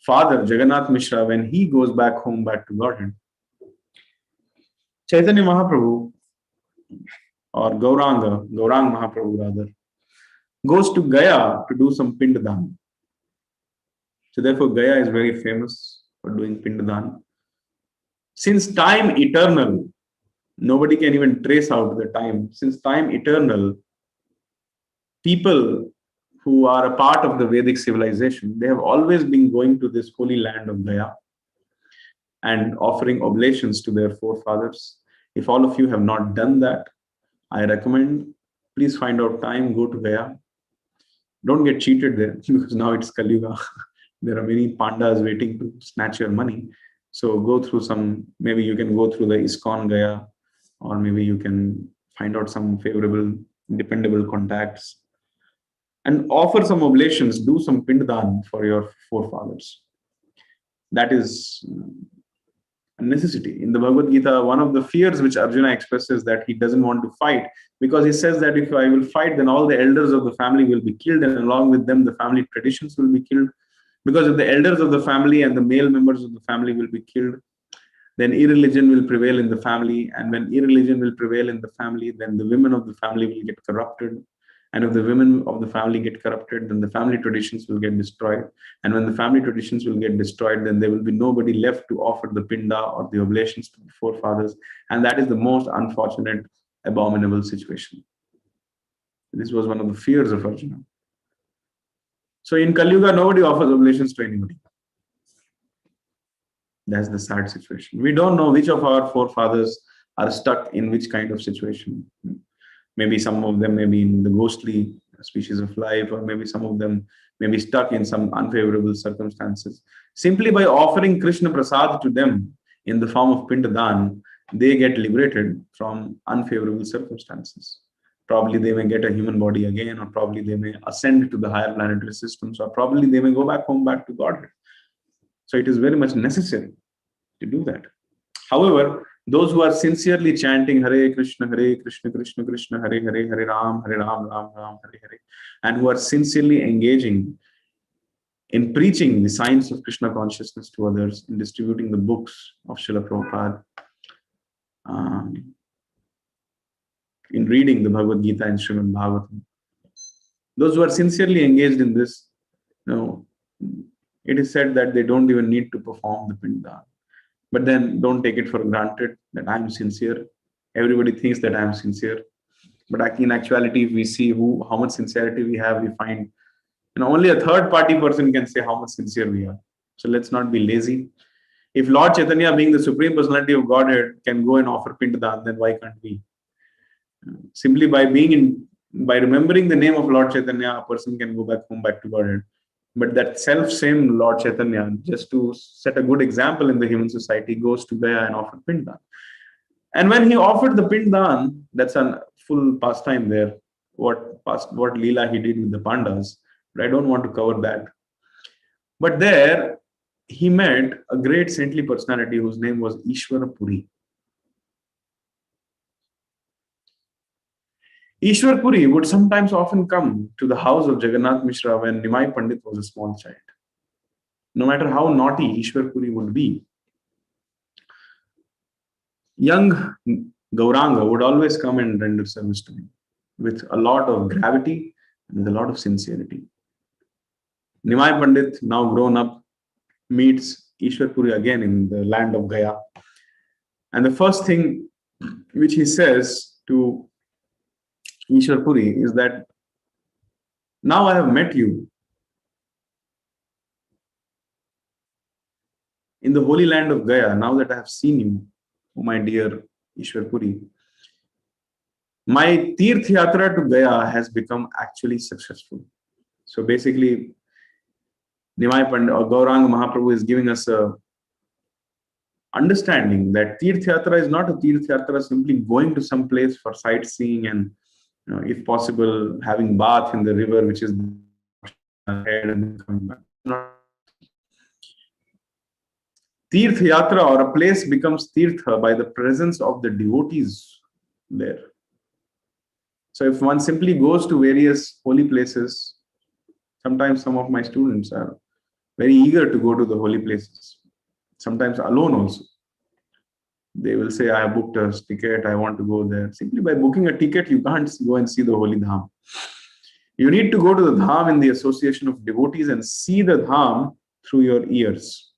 father, Jagannath Mishra, when he goes back home, back to Godhead, Chaitanya Mahaprabhu or Gaurang Mahaprabhu rather, goes to Gaya to do some Pindadan. So therefore, Gaya is very famous for doing Pindadan. Since time eternal, nobody can even trace out the time. Since time eternal, people who are a part of the Vedic civilization, they have always been going to this holy land of Gaya and offering oblations to their forefathers. If all of you have not done that, I recommend, please find out time, go to Gaya. Don't get cheated there, because now it's Kali Yuga. There are many pandas waiting to snatch your money. So go through maybe you can go through the ISKCON Gaya, or maybe you can find out some favorable, dependable contacts and offer some oblations, do some Pindadan for your forefathers. That is a necessity. In the Bhagavad Gita, one of the fears which Arjuna expresses that he doesn't want to fight, because he says that if I will fight, then all the elders of the family will be killed, and along with them, the family traditions will be killed. Because if the elders of the family and the male members of the family will be killed, then irreligion will prevail in the family. And when irreligion will prevail in the family, then the women of the family will get corrupted. And if the women of the family get corrupted, then the family traditions will get destroyed. And when the family traditions will get destroyed, then there will be nobody left to offer the pinda or the oblations to the forefathers. And that is the most unfortunate, abominable situation. This was one of the fears of Arjuna. So in Kali Yuga, nobody offers oblations to anybody. That's the sad situation. We don't know which of our forefathers are stuck in which kind of situation. Maybe some of them may be in the ghostly species of life, or maybe some of them may be stuck in some unfavorable circumstances. Simply by offering Krishna Prasad to them in the form of Pindadan, they get liberated from unfavorable circumstances. Probably they may get a human body again, or probably they may ascend to the higher planetary systems, or probably they may go back home, back to Godhead. So it is very much necessary to do that. However, those who are sincerely chanting Hare Krishna, Krishna Krishna, Hare Hare, Hare Ram, Ram Ram, Hare Hare, and who are sincerely engaging in preaching the science of Krishna consciousness to others, in distributing the books of Srila Prabhupada, in reading the Bhagavad Gita and Srimad Bhagavatam. Those who are sincerely engaged in this, it is said that they don't even need to perform the Pinda. But then don't take it for granted that I'm sincere. Everybody thinks that I'm sincere. But in actuality, if we see how much sincerity we have, we find only a third party person can say how much sincere we are. So let's not be lazy. If Lord Chaitanya, being the Supreme Personality of Godhead, can go and offer Pindadan, then why can't we? Simply by remembering the name of Lord Chaitanya, a person can go back home, back to Godhead. But that self-same Lord Chaitanya, just to set a good example in the human society, goes to Gaya and offers Pindan. And when he offered the Pindan, that's a full pastime there, what Leela he did with the Pandas. But I don't want to cover that. But there, he met a great saintly personality whose name was Ishwara Puri. Ishwar Puri would sometimes often come to the house of Jagannath Mishra when Nimai Pandit was a small child. No matter how naughty Ishwar Puri would be, young Gauranga would always come and render service to him with a lot of gravity and with a lot of sincerity. Nimai Pandit, now grown up, meets Ishwar Puri again in the land of Gaya. And the first thing which he says to Ishwar Puri is that, now I have met you in the holy land of Gaya. Now that I have seen you, oh my dear Ishwar Puri, my Tirth Yatra to Gaya has become actually successful. So basically, Nimai Pandit or Gauranga Mahaprabhu is giving us a understanding that Tirth Yatra is not a Tirth Yatra simply going to some place for sightseeing and if possible, having bath in the river, which is ahead and coming back. Tirth Yatra, or a place, becomes Tirtha by the presence of the devotees there. So if one simply goes to various holy places, sometimes some of my students are very eager to go to the holy places, sometimes alone also. They will say, I have booked a ticket, I want to go there. Simply by booking a ticket, you can't go and see the holy dham. You need to go to the dham in the association of devotees and see the dham through your ears.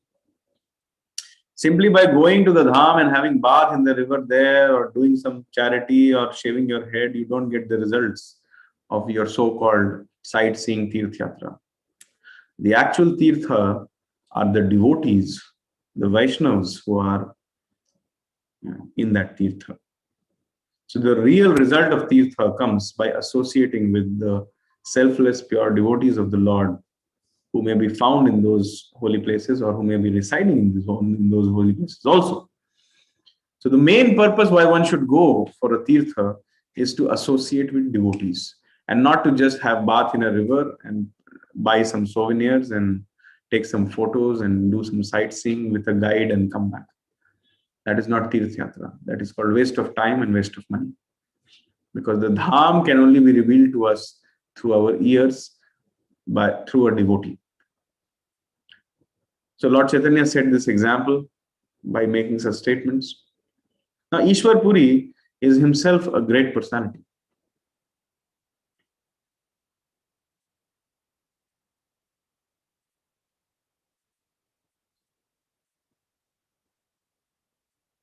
Simply by going to the dham and having bath in the river there, or doing some charity or shaving your head, you don't get the results of your so-called sightseeing Tirth Yatra. The actual Tirtha are the devotees, the Vaishnavas who are in that Tirtha. So the real result of Tirtha comes by associating with the selfless, pure devotees of the Lord, who may be found in those holy places or who may be residing in those holy places also. So the main purpose why one should go for a Tirtha is to associate with devotees, and not to just have bath in a river and buy some souvenirs and take some photos and do some sightseeing with a guide and come back. That is not Tirth Yatra. That is called waste of time and waste of money. Because the Dham can only be revealed to us through our ears, through a devotee. So Lord Chaitanya set this example by making such statements. Now, Ishwar Puri is himself a great personality.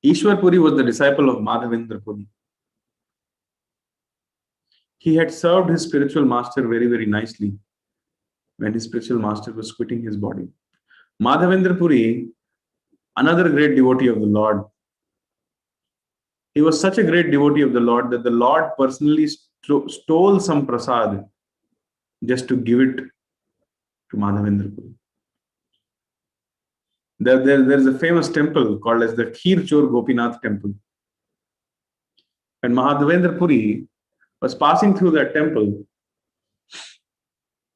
Ishwar Puri was the disciple of Madhavendra Puri. He had served his spiritual master very, very nicely when his spiritual master was quitting his body. Madhavendra Puri, another great devotee of the Lord, he was such a great devotee of the Lord that the Lord personally stole some prasad just to give it to Madhavendra Puri. There's a famous temple called as the Kheer Chor Gopinath temple. When Madhavendra Puri was passing through that temple,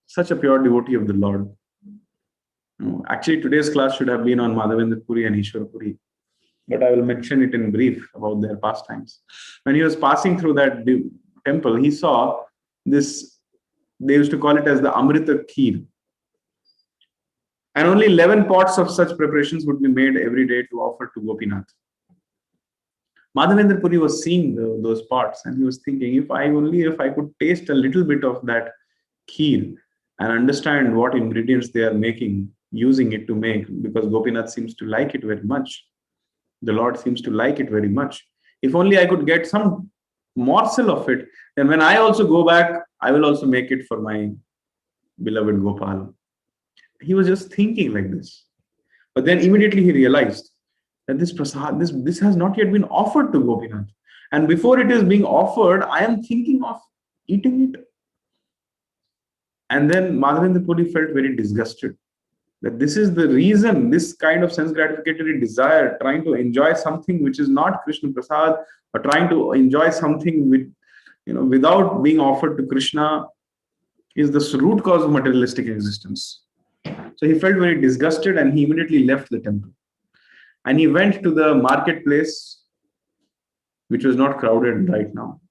such a pure devotee of the Lord. Actually, today's class should have been on Madhavendra Puri and Ishwar Puri, but I will mention it in brief about their pastimes. When he was passing through that temple, he saw this, they used to call it as the Amrita Kheer. And only 11 pots of such preparations would be made every day to offer to Gopinath. Madhavendra Puri was seeing those pots and he was thinking, if I could taste a little bit of that kheer and understand what ingredients they are making, using it to make, because Gopinath seems to like it very much. The Lord seems to like it very much. If only I could get some morsel of it, then when I also go back, I will also make it for my beloved Gopal. He was just thinking like this. But then immediately he realized that this prasad, this has not yet been offered to Gopinath. And before it is being offered, I am thinking of eating it. And then Madhavendra Puri felt very disgusted that this is the reason, this kind of sense gratificatory desire, trying to enjoy something which is not Krishna Prasad, or trying to enjoy something with, without being offered to Krishna, is the root cause of materialistic existence. So he felt very disgusted and he immediately left the temple. And he went to the marketplace, which was not crowded right now.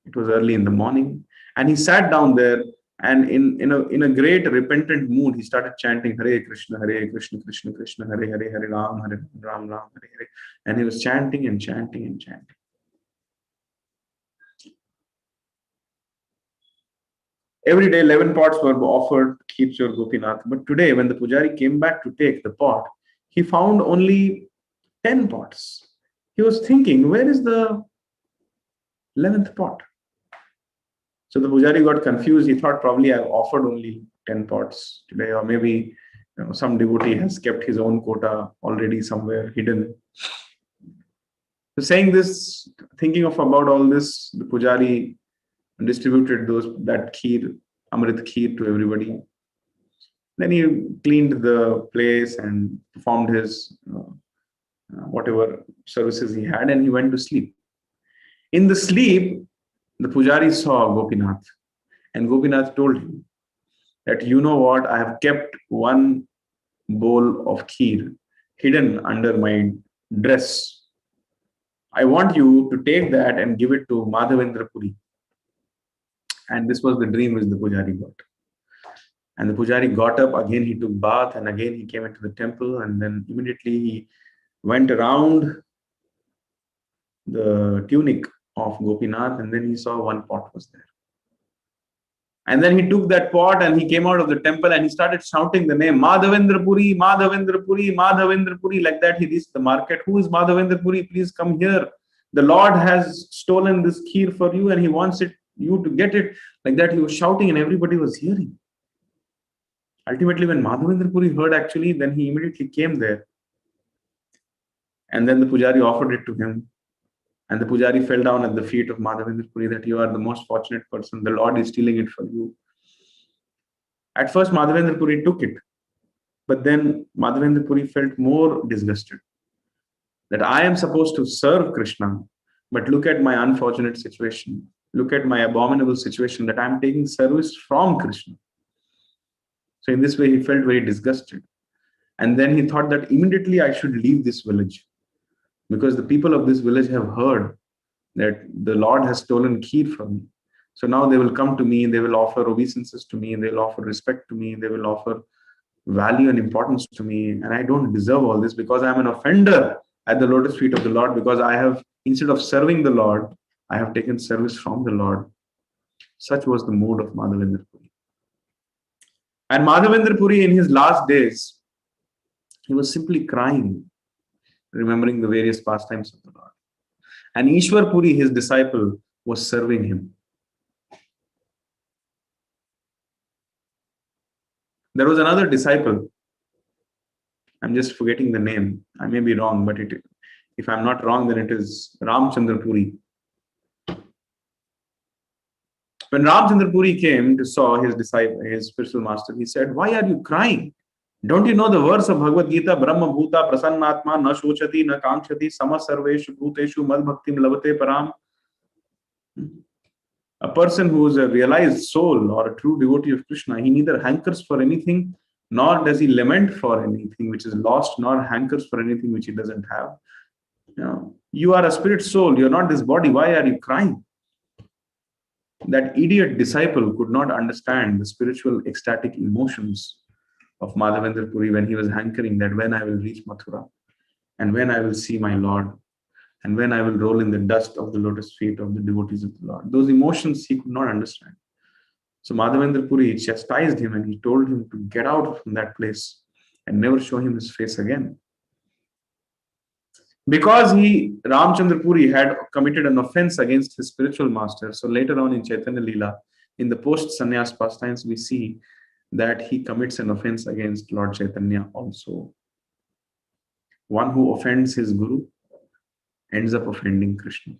It was early in the morning. And he sat down there and in a great repentant mood, he started chanting Hare Krishna, Krishna Krishna, Hare Hare, Hare Ram, Ram Ram, Hare Hare. And he was chanting and chanting and chanting. Every day, 11 pots were offered, Kheer Chor Gopinath. But today, when the pujari came back to take the pot, he found only 10 pots. He was thinking, where is the 11th pot? So the pujari got confused. He thought probably I've offered only 10 pots today, or maybe some devotee has kept his own quota already somewhere hidden. So saying this, thinking about all this, the pujari distributed that kheer, Amrit kheer, to everybody. Then he cleaned the place and performed his whatever services he had, and he went to sleep. In the sleep, the pujari saw Gopinath, and Gopinath told him that, you know what, I have kept one bowl of kheer hidden under my dress. I want you to take that and give it to Madhavendra Puri. And this was the dream which the pujari got. And the pujari got up, again he took bath, and again he came into the temple, and then immediately he went around the tunic of Gopinath, and then he saw one pot was there. And then he took that pot and he came out of the temple and he started shouting the name Madhavendra Puri, Madhavendra Puri, Madhavendra Puri. Like that he reached the market. Who is Madhavendra Puri? Please come here. The Lord has stolen this kheer for you and he wants you to get it. Like that he was shouting and everybody was hearing. Ultimately, when Madhavendra Puri heard actually, then he immediately came there. And then the pujari offered it to him. And the pujari fell down at the feet of Madhavendra Puri that you are the most fortunate person. The Lord is stealing it for you. At first, Madhavendra Puri took it. But then Madhavendra Puri felt more disgusted. That I am supposed to serve Krishna. But look at my unfortunate situation. Look at my abominable situation that I am taking service from Krishna. So in this way, he felt very disgusted. And then he thought that immediately I should leave this village. because the people of this village have heard that the Lord has stolen kheer from me. So now they will come to me, they will offer obeisances to me, they will offer respect to me, they will offer value and importance to me. And I don't deserve all this because I'm an offender at the lotus feet of the Lord, because I have, instead of serving the Lord, I have taken service from the Lord. Such was the mood of Madhavendra Puri. And Madhavendra Puri, in his last days, he was simply crying, remembering the various pastimes of the Lord. And Ishwar Puri, his disciple, was serving him. There was another disciple. I'm just forgetting the name. I may be wrong, but if I'm not wrong, then it is Ramchandra Puri. When Ramchandra Puri came to saw his disciple, his spiritual master, he said, "Why are you crying? Don't you know the verse of Bhagavad Gita, Brahma Bhuta Prasannatma na shochati na kamshati sama sarveshu bhuteshu mad bhaktim lavate param?" A person who is a realized soul or a true devotee of Krishna, he neither hankers for anything, nor does he lament for anything which is lost, nor hankers for anything which he doesn't have. You are a spirit soul, you're not this body. Why are you crying? That idiot disciple could not understand the spiritual ecstatic emotions of Madhavendra Puri when he was hankering that when I will reach Mathura, and when I will see my Lord, and when I will roll in the dust of the lotus feet of the devotees of the Lord. Those emotions he could not understand. So Madhavendra Puri chastised him and he told him to get out from that place and never show him his face again. Because Ramchandra Puri, had committed an offense against his spiritual master. So later on in Chaitanya Leela, in the post-sannyas pastimes, we see that he commits an offense against Lord Chaitanya also. One who offends his guru ends up offending Krishna.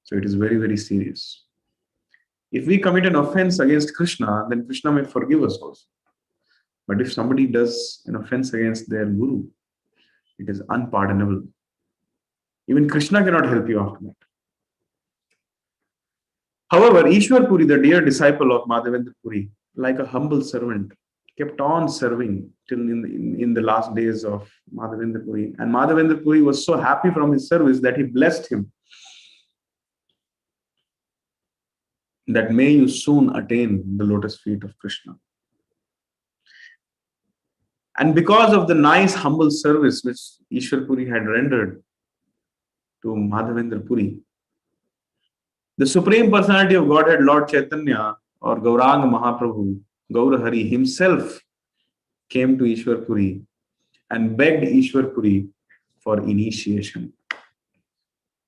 So it is very, very serious. If we commit an offense against Krishna, then Krishna may forgive us also. But if somebody does an offense against their guru, it is unpardonable. Even Krishna cannot help you after that. However, Ishwar Puri, the dear disciple of Madhavendra Puri, like a humble servant, kept on serving till in the last days of Madhavendra Puri. And Madhavendra Puri was so happy from his service that he blessed him, that may you soon attain the lotus feet of Krishna. And because of the nice humble service which Ishwar Puri had rendered to Madhavendra Puri, the Supreme Personality of Godhead, Lord Chaitanya, or Gauranga Mahaprabhu, Gaura Hari himself, came to Ishwar Puri and begged Ishwar Puri for initiation.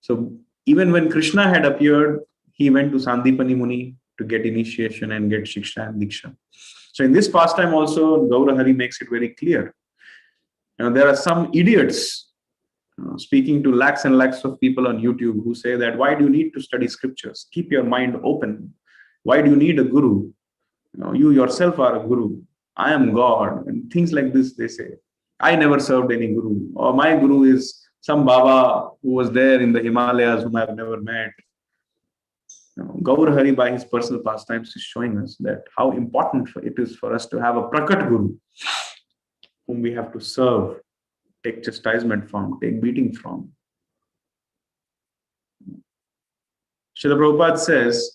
So even when Krishna had appeared, he went to Sandipani Muni to get initiation and get Shiksha and Diksha. So in this pastime also, Gaura Hari makes it very clear. There are some idiots speaking to lakhs and lakhs of people on YouTube who say that, why do you need to study scriptures? Keep your mind open. Why do you need a guru? You yourself are a guru. I am God. And things like this, they say. I never served any guru. Or my guru is some Baba who was there in the Himalayas whom I have never met. Gaur Hari, by his personal pastimes, is showing us that how important it is for us to have a Prakat Guru whom we have to serve, take chastisement from, take beating from. Srila Prabhupada says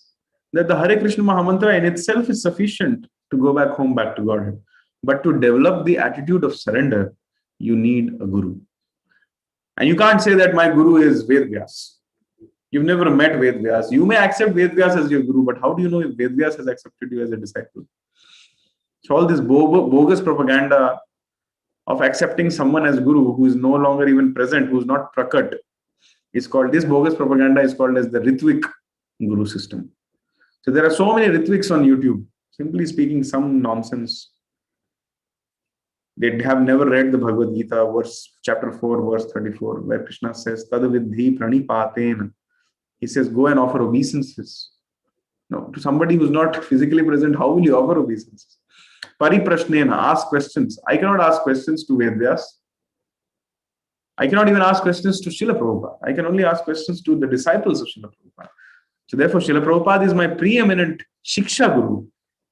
that the Hare Krishna Mahamantra in itself is sufficient to go back home, back to Godhead. But to develop the attitude of surrender, you need a guru. And you can't say that my guru is Ved Vyas. You've never met Ved Vyas. You may accept Ved Vyas as your guru, but how do you know if Ved Vyas has accepted you as a disciple? So all this bogus propaganda of accepting someone as guru who is no longer even present, who is not prakat, is called, this bogus propaganda is called as the Ritvik guru system. So there are so many Ritviks on YouTube, simply speaking some nonsense. They have never read the Bhagavad Gita, chapter 4, verse 34, where Krishna says, Tadavidhi pranipaten. He says, go and offer obeisances. No, to somebody who's not physically present, how will you offer obeisances? Pariprashnena, ask questions. I cannot ask questions to Ved Vyas. I cannot even ask questions to Srila Prabhupada. I can only ask questions to the disciples of Srila Prabhupada. So therefore, Srila Prabhupada is my preeminent Shiksha Guru.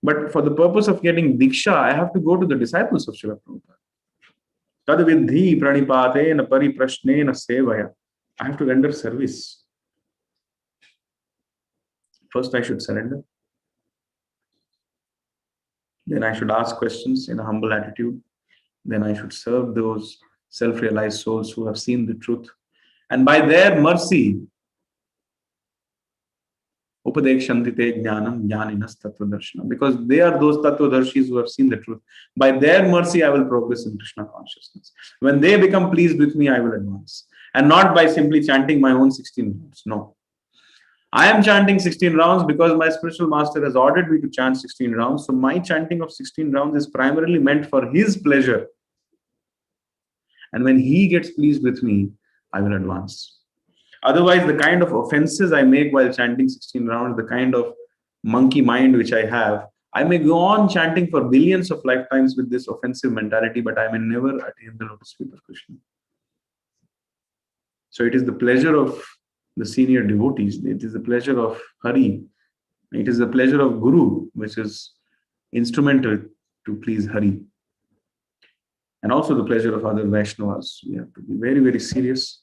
But for the purpose of getting Diksha, I have to go to the disciples of Srila Prabhupada. Tadvidhi pranipatena pariprashnena sevaya. I have to render service. First, I should surrender. Then I should ask questions in a humble attitude. Then I should serve those self-realized souls who have seen the truth. And by their mercy, Upadekshantite jnanam jnaninas tattvadarshana. Because they are those tattvadarshis who have seen the truth. By their mercy, I will progress in Krishna consciousness. When they become pleased with me, I will advance. And not by simply chanting my own 16 rounds. No. I am chanting 16 rounds because my spiritual master has ordered me to chant 16 rounds. So my chanting of 16 rounds is primarily meant for his pleasure. And when he gets pleased with me, I will advance. Otherwise, the kind of offenses I make while chanting 16 rounds, the kind of monkey mind which I have, I may go on chanting for billions of lifetimes with this offensive mentality, but I may never attain the lotus feet of Krishna. So it is the pleasure of the senior devotees, it is the pleasure of Hari, it is the pleasure of Guru, which is instrumental to please Hari. And also the pleasure of other Vaishnavas. We have to be very, very serious.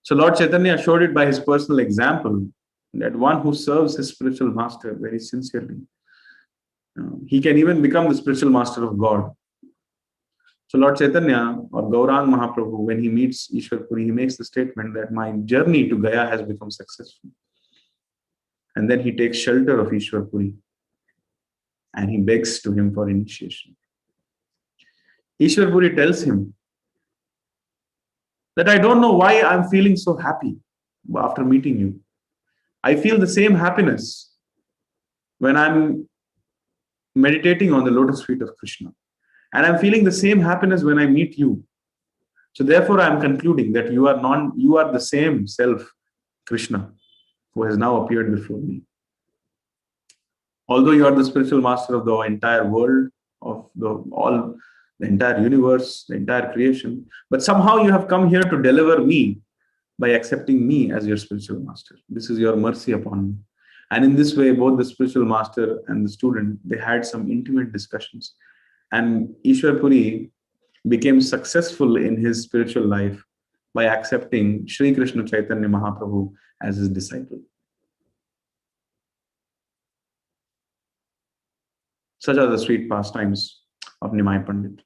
So Lord Chaitanya showed it by his personal example that one who serves his spiritual master very sincerely, he can even become the spiritual master of God. So Lord Chaitanya or Gauranga Mahaprabhu, when he meets Ishwar Puri, he makes the statement that my journey to Gaya has become successful. And then he takes shelter of Ishwar Puri and he begs to him for initiation. Ishwar Puri tells him that I don't know why I'm feeling so happy after meeting you. I feel the same happiness when I'm meditating on the lotus feet of Krishna. And I'm feeling the same happiness when I meet you. So therefore, I'm concluding that you are the same self, Krishna, who has now appeared before me. Although you are the spiritual master of the entire world, of the entire universe, the entire creation, but somehow you have come here to deliver me by accepting me as your spiritual master. This is your mercy upon me. And in this way, both the spiritual master and the student, they had some intimate discussions. And Ishwar Puri became successful in his spiritual life by accepting Sri Krishna Chaitanya Mahaprabhu as his disciple. Such are the sweet pastimes of Nimai Pandit.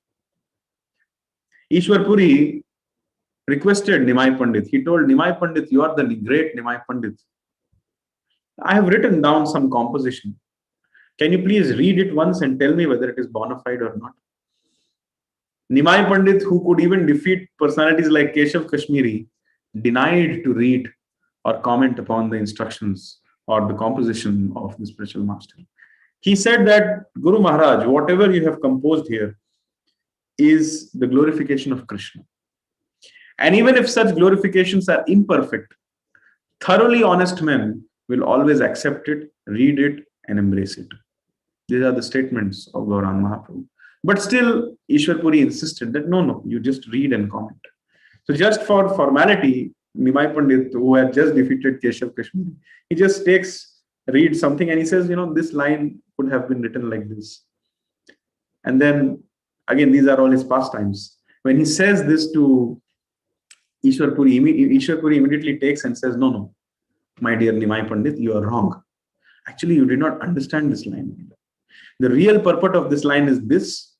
Ishwar Puri requested Nimai Pandit. He told Nimai Pandit, you are the great Nimai Pandit. I have written down some composition. Can you please read it once and tell me whether it is bona fide or not? Nimai Pandit, who could even defeat personalities like Keshav Kashmiri, denied to read or comment upon the instructions or the composition of the spiritual master. He said that, Guru Maharaj, whatever you have composed here is the glorification of Krishna. And even if such glorifications are imperfect, thoroughly honest men will always accept it, read it, and embrace it. These are the statements of Gauranga Mahaprabhu. But still, Ishwar Puri insisted that no, you just read and comment. So just for formality, Nimai Pandit, who had just defeated Keshav Kashmiri, he just reads something and he says, this line could have been written like this. And then, again, these are all his pastimes. When he says this to Ishwar Puri immediately takes and says, no, my dear Nimai Pandit, you are wrong. Actually, you did not understand this line. The real purport of this line is this,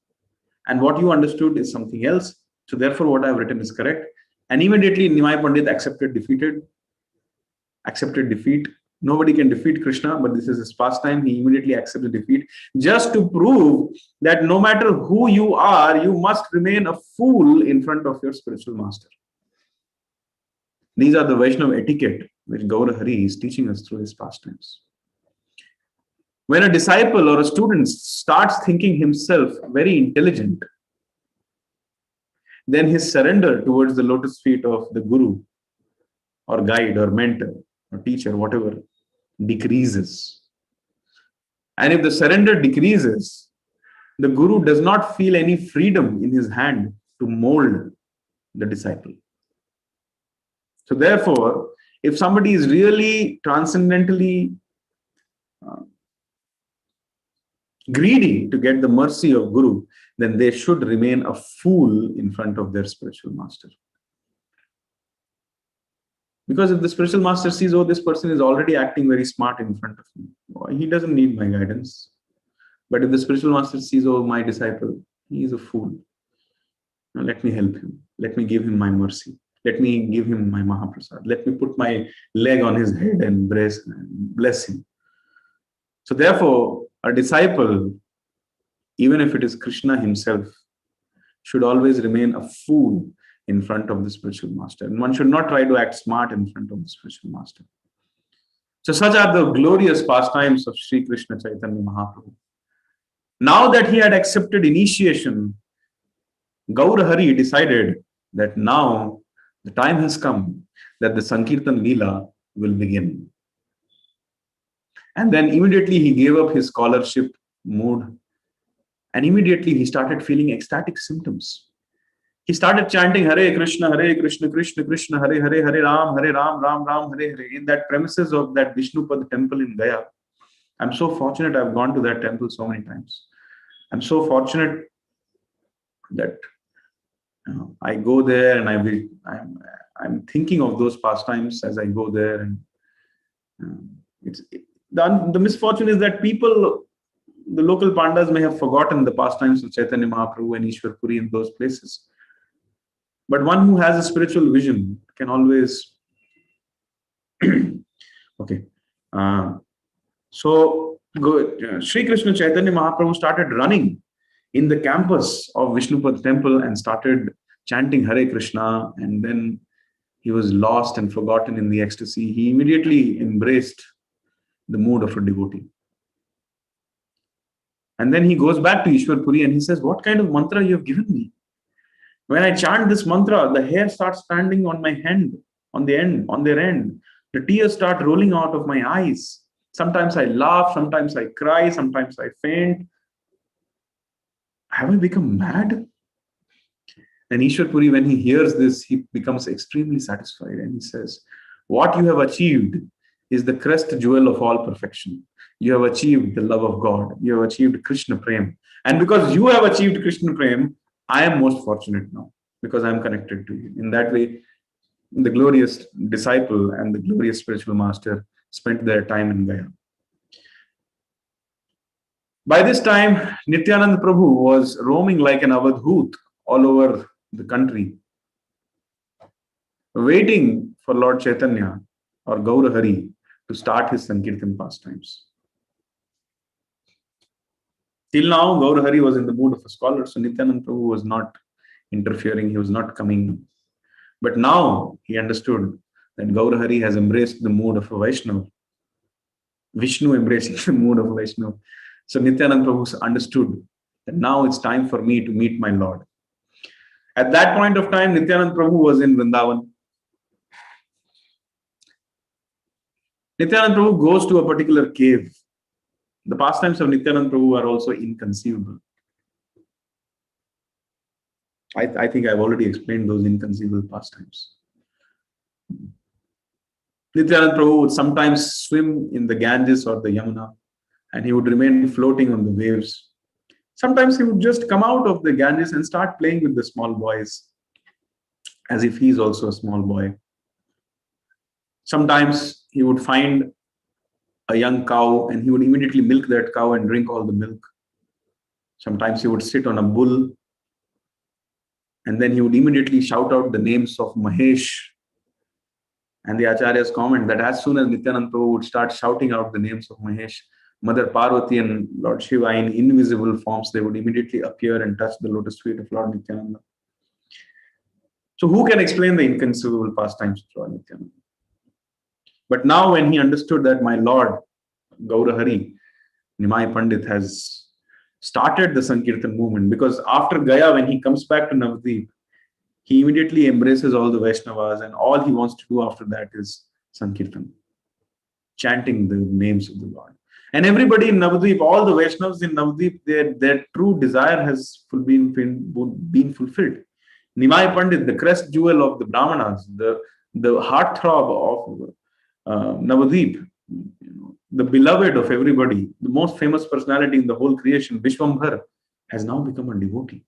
and what you understood is something else. So therefore, what I have written is correct. And immediately, Nimai Pandit accepted defeat. Nobody can defeat Krishna, but this is his pastime. He immediately accepted defeat, just to prove that no matter who you are, you must remain a fool in front of your spiritual master. These are the Vaishnava etiquette which Gaura Hari is teaching us through his pastimes. When a disciple or a student starts thinking himself very intelligent, then his surrender towards the lotus feet of the guru or guide or mentor or teacher, whatever, decreases. And if the surrender decreases, the guru does not feel any freedom in his hand to mold the disciple. So therefore, if somebody is really transcendentally greedy to get the mercy of Guru, then they should remain a fool in front of their spiritual master. Because if the spiritual master sees, oh, this person is already acting very smart in front of me, he doesn't need my guidance. But if the spiritual master sees, oh, my disciple, he is a fool. Now let me help him. Let me give him my mercy. Let me give him my Mahaprasad. Let me put my leg on his head and bless him. So therefore, a disciple, even if it is Krishna himself, should always remain a fool in front of the spiritual master. And one should not try to act smart in front of the spiritual master. So such are the glorious pastimes of Sri Krishna Chaitanya Mahaprabhu. Now that he had accepted initiation, Gaurahari decided that now the time has come that the Sankirtan Leela will begin. And then immediately he gave up his scholarship mood, and immediately he started feeling ecstatic symptoms. He started chanting Hare Krishna, Krishna Krishna, Hare Hare, Hare Ram, Ram Ram, Hare Hare, in that premises of that Vishnupad temple in Gaya. I'm so fortunate I've gone to that temple so many times. I'm so fortunate that I go there and I'm thinking of those pastimes as I go there. And the misfortune is that people, the local pandas, may have forgotten the pastimes of Chaitanya Mahaprabhu and Ishwar Puri in those places. But one who has a spiritual vision can always... Okay. So Sri Krishna Chaitanya Mahaprabhu started running in the campus of Vishnupad temple and started chanting Hare Krishna, and then he was lost and forgotten in the ecstasy. He immediately embraced the mood of a devotee. And then he goes back to Ishwar Puri and he says, what kind of mantra you have given me? When I chant this mantra, the hair starts standing on my hand, on their end. The tears start rolling out of my eyes. Sometimes I laugh, sometimes I cry, sometimes I faint. Have I become mad? And Ishwar Puri, when he hears this, he becomes extremely satisfied and he says, what you have achieved is the crest jewel of all perfection. You have achieved the love of God. You have achieved Krishna Prem. And because you have achieved Krishna Prem, I am most fortunate now because I am connected to you. In that way, the glorious disciple and the glorious spiritual master spent their time in Gaya. By this time, Nityananda Prabhu was roaming like an avadhoot all over the country, waiting for Lord Chaitanya or Gaurahari to start his Sankirtan pastimes. Till now, Gaurahari was in the mood of a scholar, so Nityananda Prabhu was not interfering, he was not coming. But now he understood that Gaurahari has embraced the mood of a Vaishnava. Vishnu embracing the mood of a Vaishnava. So Nityananda Prabhu understood that now it's time for me to meet my Lord. At that point of time, Nityananda Prabhu was in Vrindavan. Nityananda Prabhu goes to a particular cave. The pastimes of Nityananda Prabhu are also inconceivable. I think I've already explained those inconceivable pastimes. Nityananda Prabhu would sometimes swim in the Ganges or the Yamuna, and he would remain floating on the waves. Sometimes he would just come out of the Ganges and start playing with the small boys, as if he's also a small boy. Sometimes he would find a young cow and he would immediately milk that cow and drink all the milk. Sometimes he would sit on a bull and then he would immediately shout out the names of Mahesh. And the Acharyas comment that as soon as Nityananda Prabhu would start shouting out the names of Mahesh, Mother Parvati and Lord Shiva in invisible forms, they would immediately appear and touch the lotus feet of Lord Nityananda. So who can explain the inconceivable pastimes of Lord Nityananda? But now when he understood that my Lord, Gaurahari, Nimai Pandit, has started the Sankirtan movement, because after Gaya, when he comes back to Navadvip, he immediately embraces all the Vaishnavas and all he wants to do after that is Sankirtan, chanting the names of the Lord. And everybody in Navadvip, all the Vaishnavas in Navadvip, their true desire has been fulfilled. Nimai Pandit, the crest jewel of the Brahmanas, the heartthrob of Navadvip, the beloved of everybody, the most famous personality in the whole creation, Vishwambhar, has now become a devotee.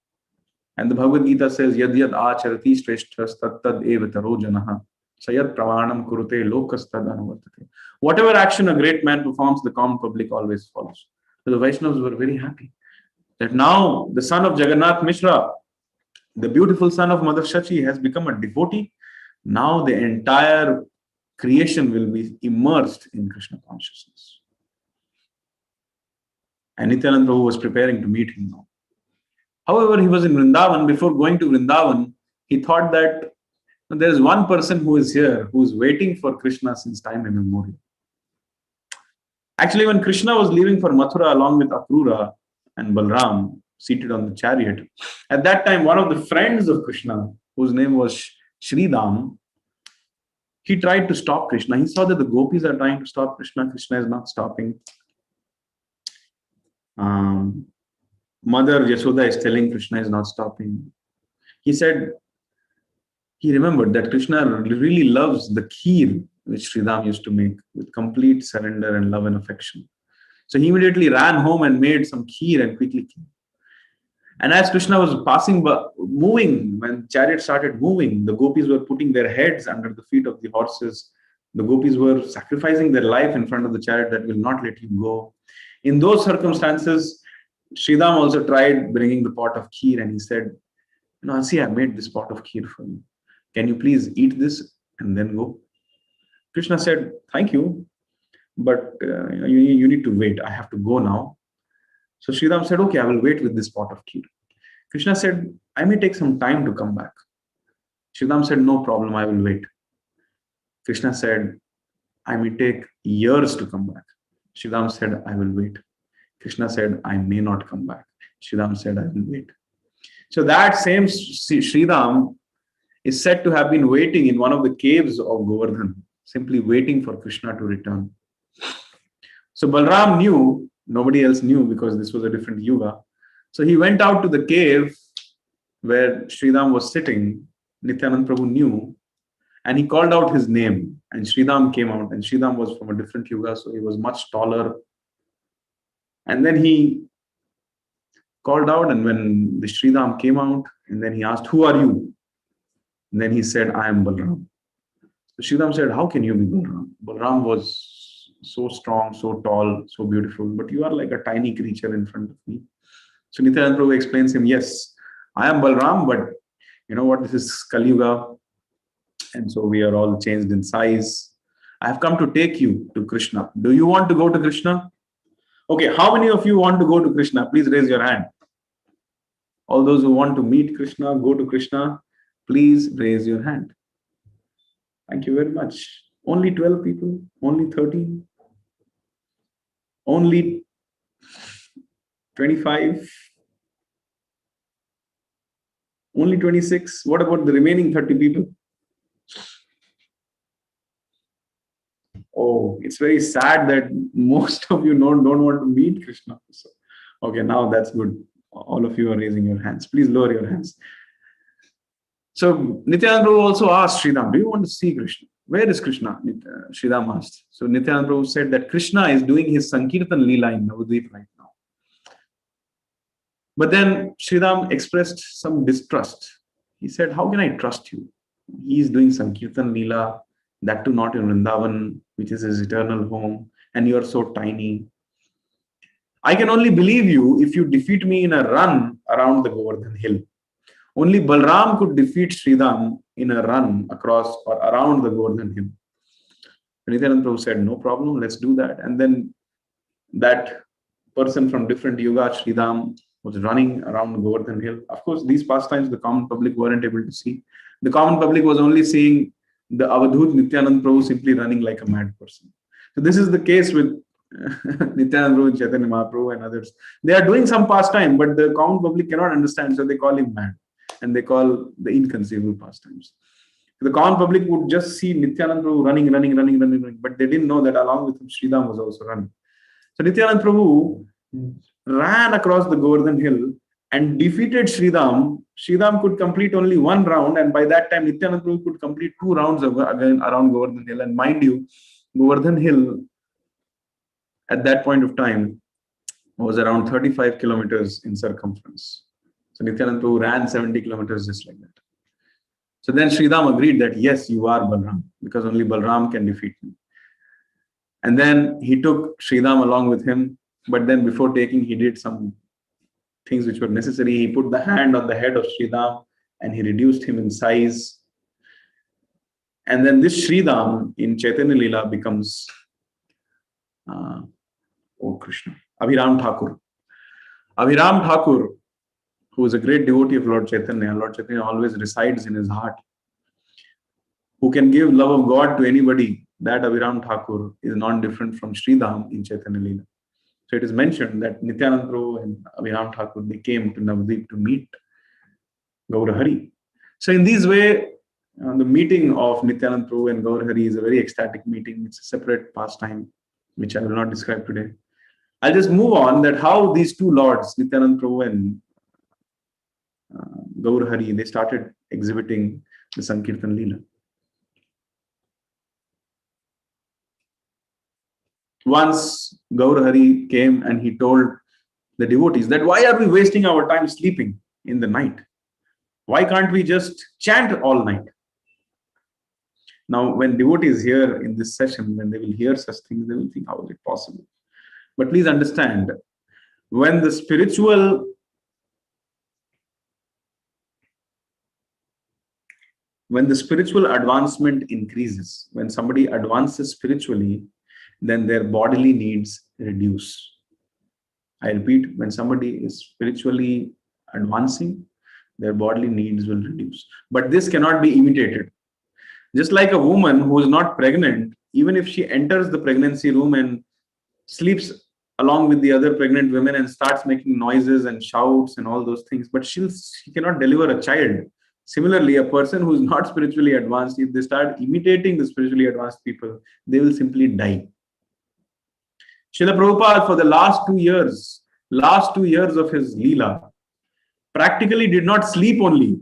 And the Bhagavad Gita says, Yad yad acharati shreshthas tad tad eva taro janaha sayad pravanam kurute lokas tad anuvartate. Whatever action a great man performs, the common public always follows. So the Vaishnavas were very happy that now the son of Jagannath Mishra, the beautiful son of Mother Shachi, has become a devotee. Now the entire creation will be immersed in Krishna consciousness. And Nityananda Prabhu was preparing to meet him now. However, he was in Vrindavan. Before going to Vrindavan, he thought that there is one person who is here, who is waiting for Krishna since time immemorial. Actually, when Krishna was leaving for Mathura along with Akrura and Balram, seated on the chariot, at that time, one of the friends of Krishna, whose name was Sridham, he tried to stop Krishna. He saw that the gopis are trying to stop Krishna. Krishna is not stopping. Mother Yashoda is telling Krishna is not stopping. He said, he remembered that Krishna really loves the kheer which Sridham used to make with complete surrender and love and affection. So he immediately ran home and made some kheer and quickly came. And as Krishna was passing, moving, when chariot started moving, the gopis were putting their heads under the feet of the horses. The gopis were sacrificing their life in front of the chariot that will not let you go. In those circumstances, Sridham also tried bringing the pot of kheer, and he said, see, I made this pot of kheer for you. Can you please eat this and then go? Krishna said, thank you, but you need to wait. I have to go now. So Sridham said, okay, I will wait with this pot of kheer. Krishna said, I may take some time to come back. Sridham said, no problem, I will wait. Krishna said, I may take years to come back. Sridham said, I will wait. Krishna said, I may not come back. Sridham said, I will wait. So that same Sridham is said to have been waiting in one of the caves of Govardhan, simply waiting for Krishna to return. So Balram knew, nobody else knew because this was a different yuga. So he went out to the cave where Sridham was sitting. Nityananda Prabhu knew, and he called out his name, and Sridham came out, and Sridham was from a different yuga, so he was much taller. And then he called out, and when the Sridham came out, and then he asked, who are you? And then he said, I am Balram. So Sridham said, how can you be Balram? Balram was so strong, so tall, so beautiful, but you are like a tiny creature in front of me. So Nityananda Prabhu explains him, yes, I am Balram, but you know what, this is Kali Yuga, and so we are all changed in size. I have come to take you to Krishna. Do you want to go to Krishna? Okay, how many of you want to go to Krishna? Please raise your hand. All those who want to meet Krishna, go to Krishna, please raise your hand. Thank you very much. Only 12 people? Only 13? Only 25? Only 26? What about the remaining 30 people? Oh, it's very sad that most of you don't want to meet Krishna. So, okay, now that's good. All of you are raising your hands. Please lower your hands. So Nityananda Prabhu also asked Sridham, do you want to see Krishna? Where is Krishna? Sridham asked. So Nityananda Prabhu said that Krishna is doing his Sankirtan Leela in Navadvip right now. But then Sridham expressed some distrust. He said, how can I trust you? He is doing Sankirtan Leela, that too not in Vrindavan, which is his eternal home, and you are so tiny. I can only believe you if you defeat me in a run around the Govardhan hill. Only Balram could defeat Sridham in a run across or around the Govardhan hill. Nityananda Prabhu said, no problem, let's do that. And then that person from different yuga, Sridham, was running around the Govardhan hill. Of course, these pastimes the common public weren't able to see. The common public was only seeing the Avadhut Nityananda Prabhu simply running like a mad person. So this is the case with Nityananda Prabhu, Chaitanya Mahaprabhu and others. They are doing some pastime, but the common public cannot understand, so they call him mad. And they call the inconceivable pastimes. The common public would just see Nityananda Prabhu running, but they didn't know that along with him, Sridham was also running. So Nityananda Prabhu ran across the Govardhan hill and defeated Sridham. Sridham could complete only one round, and by that time, Nityananda Prabhu could complete 2 rounds again around Govardhan hill. And mind you, Govardhan hill at that point of time was around 35 kilometers in circumference. So Nityananda Prabhu ran 70 kilometers just like that. So then Sridham agreed that yes, you are Balram, because only Balram can defeat me. And then he took Sridham along with him, but then before taking, he did some things which were necessary. He put the hand on the head of Sridham and he reduced him in size. And then this Sridham in Chaitanya Leela becomes Krishna, Abhiram Thakur. Abhiram Thakur, who is a great devotee of Lord Chaitanya always resides in his heart, who can give love of God to anybody. That Abhiram Thakur is not different from Sridham in Chaitanya Leela. So it is mentioned that Nityananda Prabhu and Abhiram Thakur, they came to Navadvip to meet Gaur Hari. So in this way, the meeting of Nityananda Prabhu and Gaur Hari is a very ecstatic meeting. It's a separate pastime, which I will not describe today. I'll just move on that how these two lords, Nityananda Prabhu and Gaur Hari, they started exhibiting the Sankirtan Leela. Once Gaur Hari came and he told the devotees that why are we wasting our time sleeping in the night? Why can't we just chant all night? Now, when devotees hear in this session, when they will hear such things, they will think, how is it possible? But please understand, when the spiritual advancement increases, when somebody advances spiritually, then their bodily needs reduce. I repeat, when somebody is spiritually advancing, their bodily needs will reduce. But this cannot be imitated. Just like a woman who is not pregnant, even if she enters the pregnancy room and sleeps along with the other pregnant women and starts making noises and shouts and all those things, but she cannot deliver a child. Similarly, a person who is not spiritually advanced, if they start imitating the spiritually advanced people, they will simply die. Srila Prabhupada, for the last 2 years of his Leela, practically did not sleep only.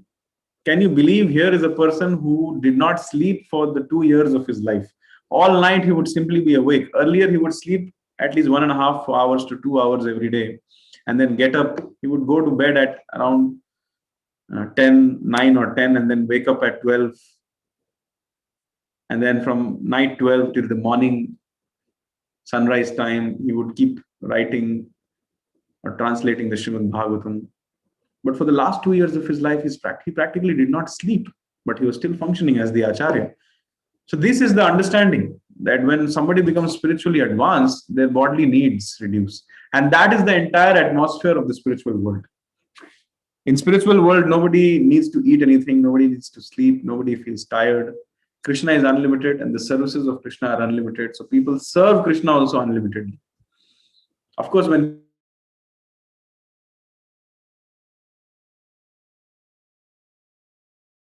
Can you believe here is a person who did not sleep for the 2 years of his life? All night he would simply be awake. Earlier he would sleep at least 1.5 hours to 2 hours every day and then get up. He would go to bed at around 9 or 10 and then wake up at 12. And then from night 12 till the morning sunrise time, he would keep writing or translating the Srimad Bhagavatam. But for the last 2 years of his life, he practically did not sleep, but he was still functioning as the Acharya. So this is the understanding that when somebody becomes spiritually advanced, their bodily needs reduce. And that is the entire atmosphere of the spiritual world. In spiritual world, nobody needs to eat anything, nobody needs to sleep, nobody feels tired. Krishna is unlimited and the services of Krishna are unlimited. So people serve Krishna also unlimitedly. Of course, when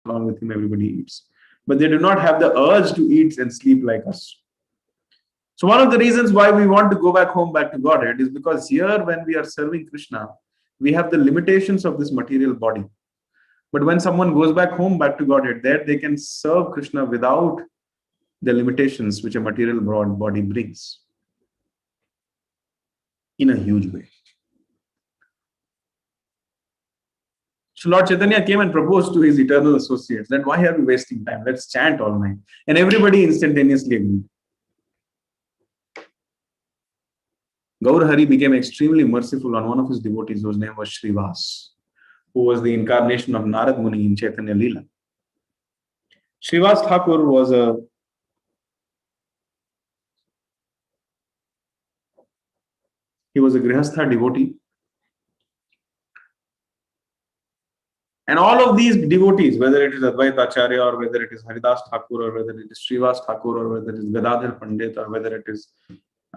along with him, everybody eats. But they do not have the urge to eat and sleep like us. So one of the reasons why we want to go back home, back to Godhead, is because here when we are serving Krishna, we have the limitations of this material body. But when someone goes back home, back to Godhead, there they can serve Krishna without the limitations which a material body brings in a huge way. So Lord Chaitanya came and proposed to his eternal associates that why are we wasting time? Let's chant all night. And everybody instantaneously agreed. Gaur Hari became extremely merciful on one of his devotees whose name was Srivas, who was the incarnation of Narad Muni in Chaitanya Leela. Srivas Thakur was a Grihastha devotee. And all of these devotees, whether it is Advaita Acharya or whether it is Haridas Thakur or whether it is Srivas Thakur or whether it is Gadadhar Pandit or whether it is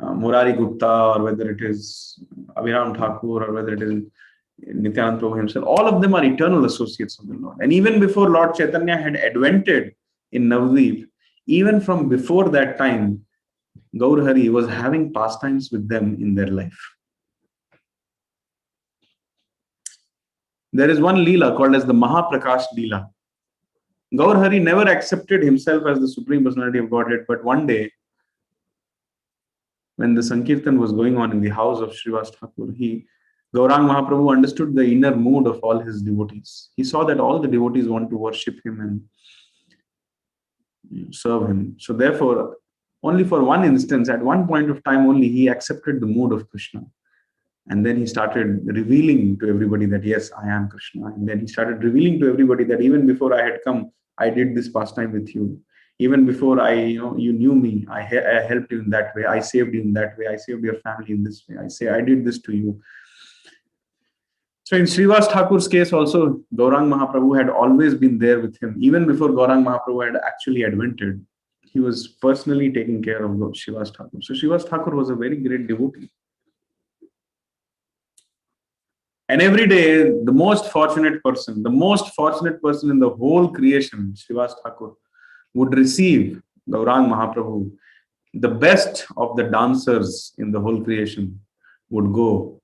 Murari Gupta or whether it is Abhiram Thakur or whether it is Nityananda Prabhu himself, all of them are eternal associates of the Lord. And even before Lord Chaitanya had advented in Navadvip, even from before that time, Gaur Hari was having pastimes with them in their life. There is one Leela called as the Mahaprakash Leela. Gaur Hari never accepted himself as the Supreme Personality of Godhead, but one day when the Sankirtan was going on in the house of Srivas Thakur, Gaurang Mahaprabhu understood the inner mood of all his devotees. He saw that all the devotees want to worship him and serve him. So therefore, only for one instance, at one point of time only, he accepted the mood of Krishna. And then he started revealing to everybody that, yes, I am Krishna. And then he started revealing to everybody that even before I had come, I did this pastime with you. Even before you knew me, I helped you in that way. I saved you in that way. I saved your family in this way. I did this to you. So in Srivas Thakur's case also, Gaurang Mahaprabhu had always been there with him. Even before Gaurang Mahaprabhu had actually advented, he was personally taking care of Srivas Thakur. So Srivas Thakur was a very great devotee. And every day, the most fortunate person in the whole creation, Srivas Thakur, would receive Gaurang Mahaprabhu. The best of the dancers in the whole creation would go.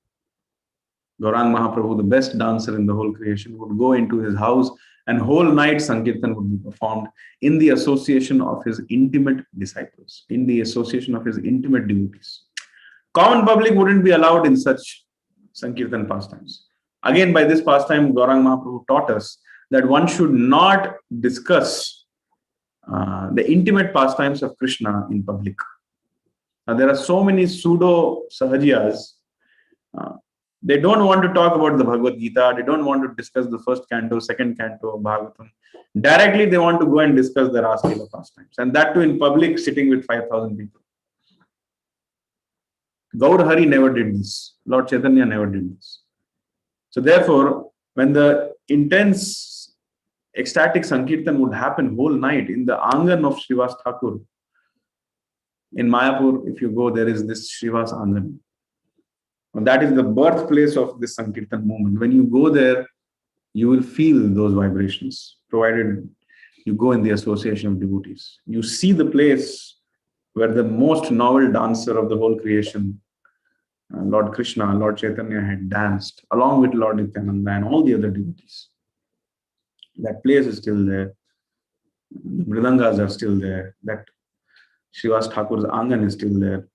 Gaurang Mahaprabhu, the best dancer in the whole creation, would go into his house, and whole night Sankirtan would be performed in the association of his intimate disciples, in the association of his intimate devotees. Common public wouldn't be allowed in such Sankirtan pastimes. Again, by this pastime, Gaurang Mahaprabhu taught us that one should not discuss the intimate pastimes of Krishna in public. Now, there are so many pseudo Sahajiyas. They don't want to talk about the Bhagavad Gita. They don't want to discuss the first canto, second canto of Bhagavatam. Directly, they want to go and discuss the Raslila pastimes. And that too in public, sitting with 5,000 people. Gaur Hari never did this. Lord Chaitanya never did this. So therefore, when the intense ecstatic Sankirtan would happen whole night in the Angan of Srivas Thakur, in Mayapur, if you go, there is this Srivas Angan. And that is the birthplace of this Sankirtan movement. When you go there, you will feel those vibrations, provided you go in the association of devotees. You see the place where the most novel dancer of the whole creation, Lord Krishna, Lord Chaitanya, had danced along with Lord Nityananda and all the other devotees. That place is still there. The Mridangas are still there. That Srivas Thakur's Angan is still there.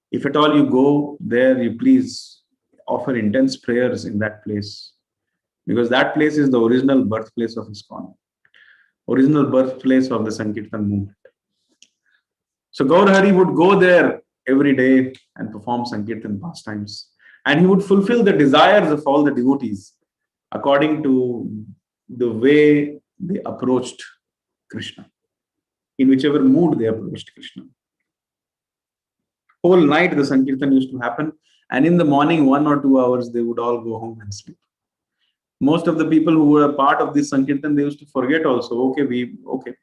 If at all you go there, you please offer intense prayers in that place, because that place is the original birthplace of ISKCON, original birthplace of the Sankirtan movement. So Gaur Hari would go there every day and perform Sankirtan pastimes, and he would fulfill the desires of all the devotees according to the way they approached Krishna, in whichever mood they approached Krishna. Whole night the Sankirtan used to happen, and in the morning, 1 or 2 hours, they would all go home and sleep. Most of the people who were a part of this Sankirtan, they used to forget also, okay,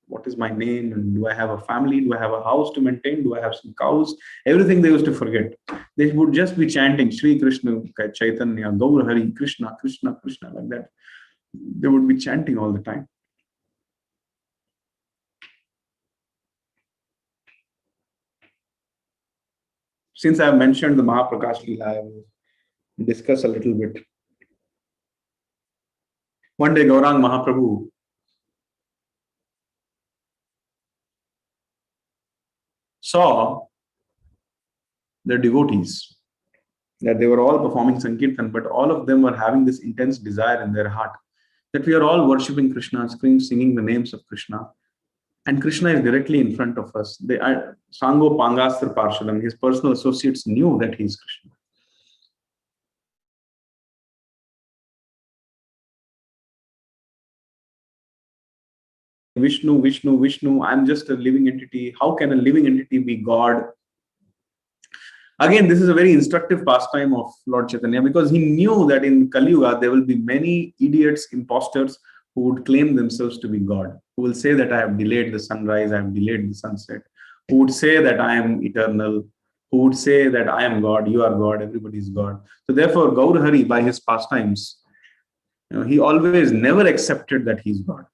what is my name? And do I have a family? Do I have a house to maintain? Do I have some cows? Everything they used to forget. They would just be chanting Shri Krishna, Chaitanya, Gaur Hari, Krishna, Krishna, Krishna, like that. They would be chanting all the time. Since I have mentioned the Mahaprakash Leela, I will discuss a little bit. One day, Gaurang Mahaprabhu saw the devotees, that they were all performing Sankirtan, but all of them were having this intense desire in their heart that we are all worshipping Krishna, singing the names of Krishna. And Krishna is directly in front of us. They are Sango Pangastra Parshadam. His personal associates knew that he is Krishna. Vishnu, Vishnu, Vishnu, I'm just a living entity. How can a living entity be God? Again, this is a very instructive pastime of Lord Chaitanya, because he knew that in Kali Yuga, there will be many idiots, imposters, who would claim themselves to be God, who will say that I have delayed the sunrise, I have delayed the sunset, who would say that I am eternal, who would say that I am God, you are God, everybody is God. So therefore, Gaur Hari, by his pastimes, he always never accepted that he is God.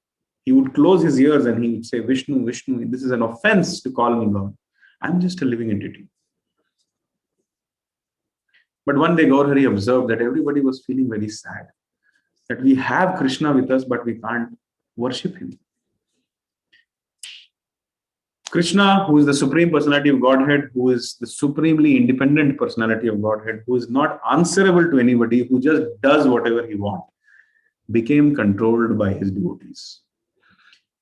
He would close his ears and he would say, Vishnu, Vishnu, this is an offense to call me God. I'm just a living entity. But one day Gaur Hari observed that everybody was feeling very sad, that we have Krishna with us, but we can't worship him. Krishna, who is the Supreme Personality of Godhead, who is the supremely independent personality of Godhead, who is not answerable to anybody, who just does whatever he wants, became controlled by his devotees.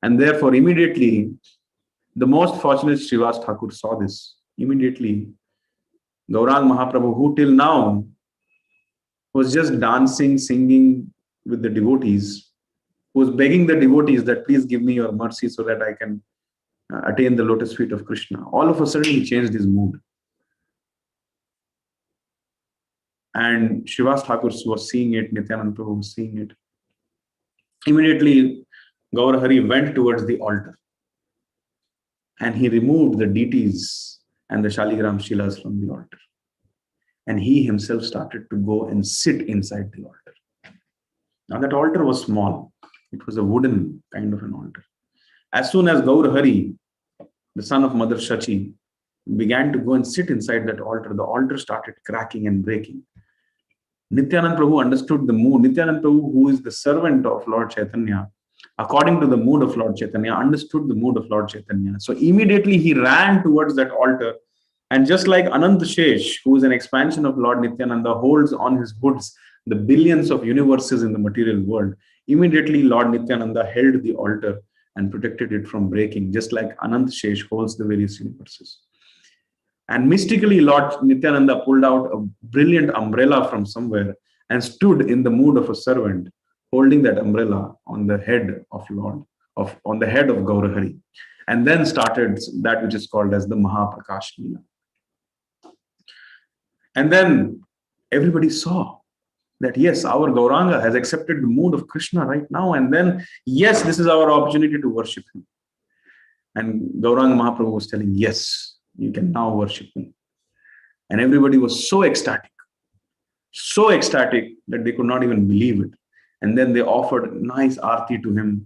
And therefore, immediately, the most fortunate Srivas Thakur saw this. Immediately, Gaurang Mahaprabhu, who till now was just dancing, singing with the devotees, who was begging the devotees that please give me your mercy so that I can attain the lotus feet of Krishna. All of a sudden, he changed his mood. And Srivas Thakur was seeing it, Nityananda Prabhu was seeing it. Immediately, Gaur Hari went towards the altar and he removed the deities and the Shaligram Shilas from the altar. And he himself started to go and sit inside the altar. Now that altar was small. It was a wooden kind of an altar. As soon as Gaur Hari, the son of Mother Shachi, began to go and sit inside that altar, the altar started cracking and breaking. Nityananda Prabhu understood the mood. Nityananda Prabhu, who is the servant of Lord Chaitanya, according to the mood of Lord Chaitanya, understood the mood of Lord Chaitanya. So immediately he ran towards that altar. And just like Anant Shesh, who is an expansion of Lord Nityananda, holds on his hoods the billions of universes in the material world, immediately Lord Nityananda held the altar and protected it from breaking, just like Anant Shesh holds the various universes. And mystically, Lord Nityananda pulled out a brilliant umbrella from somewhere and stood in the mood of a servant, holding that umbrella on the head of on the head of Gaur Hari, and then started that which is called as the Mahaprakash Leela. And then everybody saw that yes, our Gauranga has accepted the mood of Krishna right now, and then yes, this is our opportunity to worship him. And Gauranga Mahaprabhu was telling, yes, you can now worship me. And everybody was so ecstatic that they could not even believe it. And then they offered nice arti to him.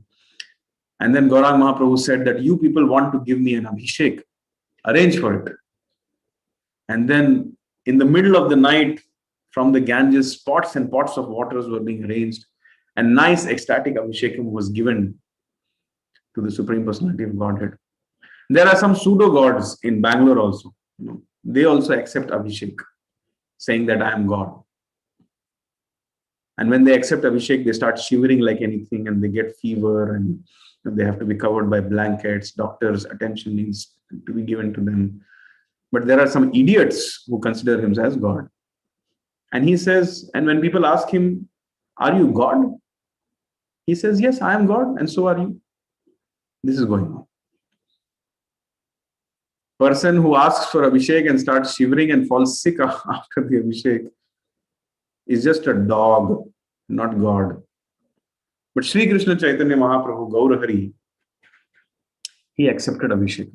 And then Gauranga Mahaprabhu said that you people want to give me an abhishek, arrange for it. And then in the middle of the night, from the Ganges, pots and pots of waters were being arranged, and nice ecstatic abhishekam was given to the Supreme Personality of Godhead. There are some pseudo gods in Bangalore also. They also accept abhishek, saying that I am God. And when they accept abhishek, they start shivering like anything, and they get fever, and they have to be covered by blankets. Doctors' attention needs to be given to them. But there are some idiots who consider him as God. And he says, and when people ask him, are you God? He says, yes, I am God, and so are you. This is going on. Person who asks for abhishek and starts shivering and falls sick after the abhishek is just a dog, not God. But Sri Krishna Chaitanya Mahaprabhu, Gaur Hari, he accepted abhishek.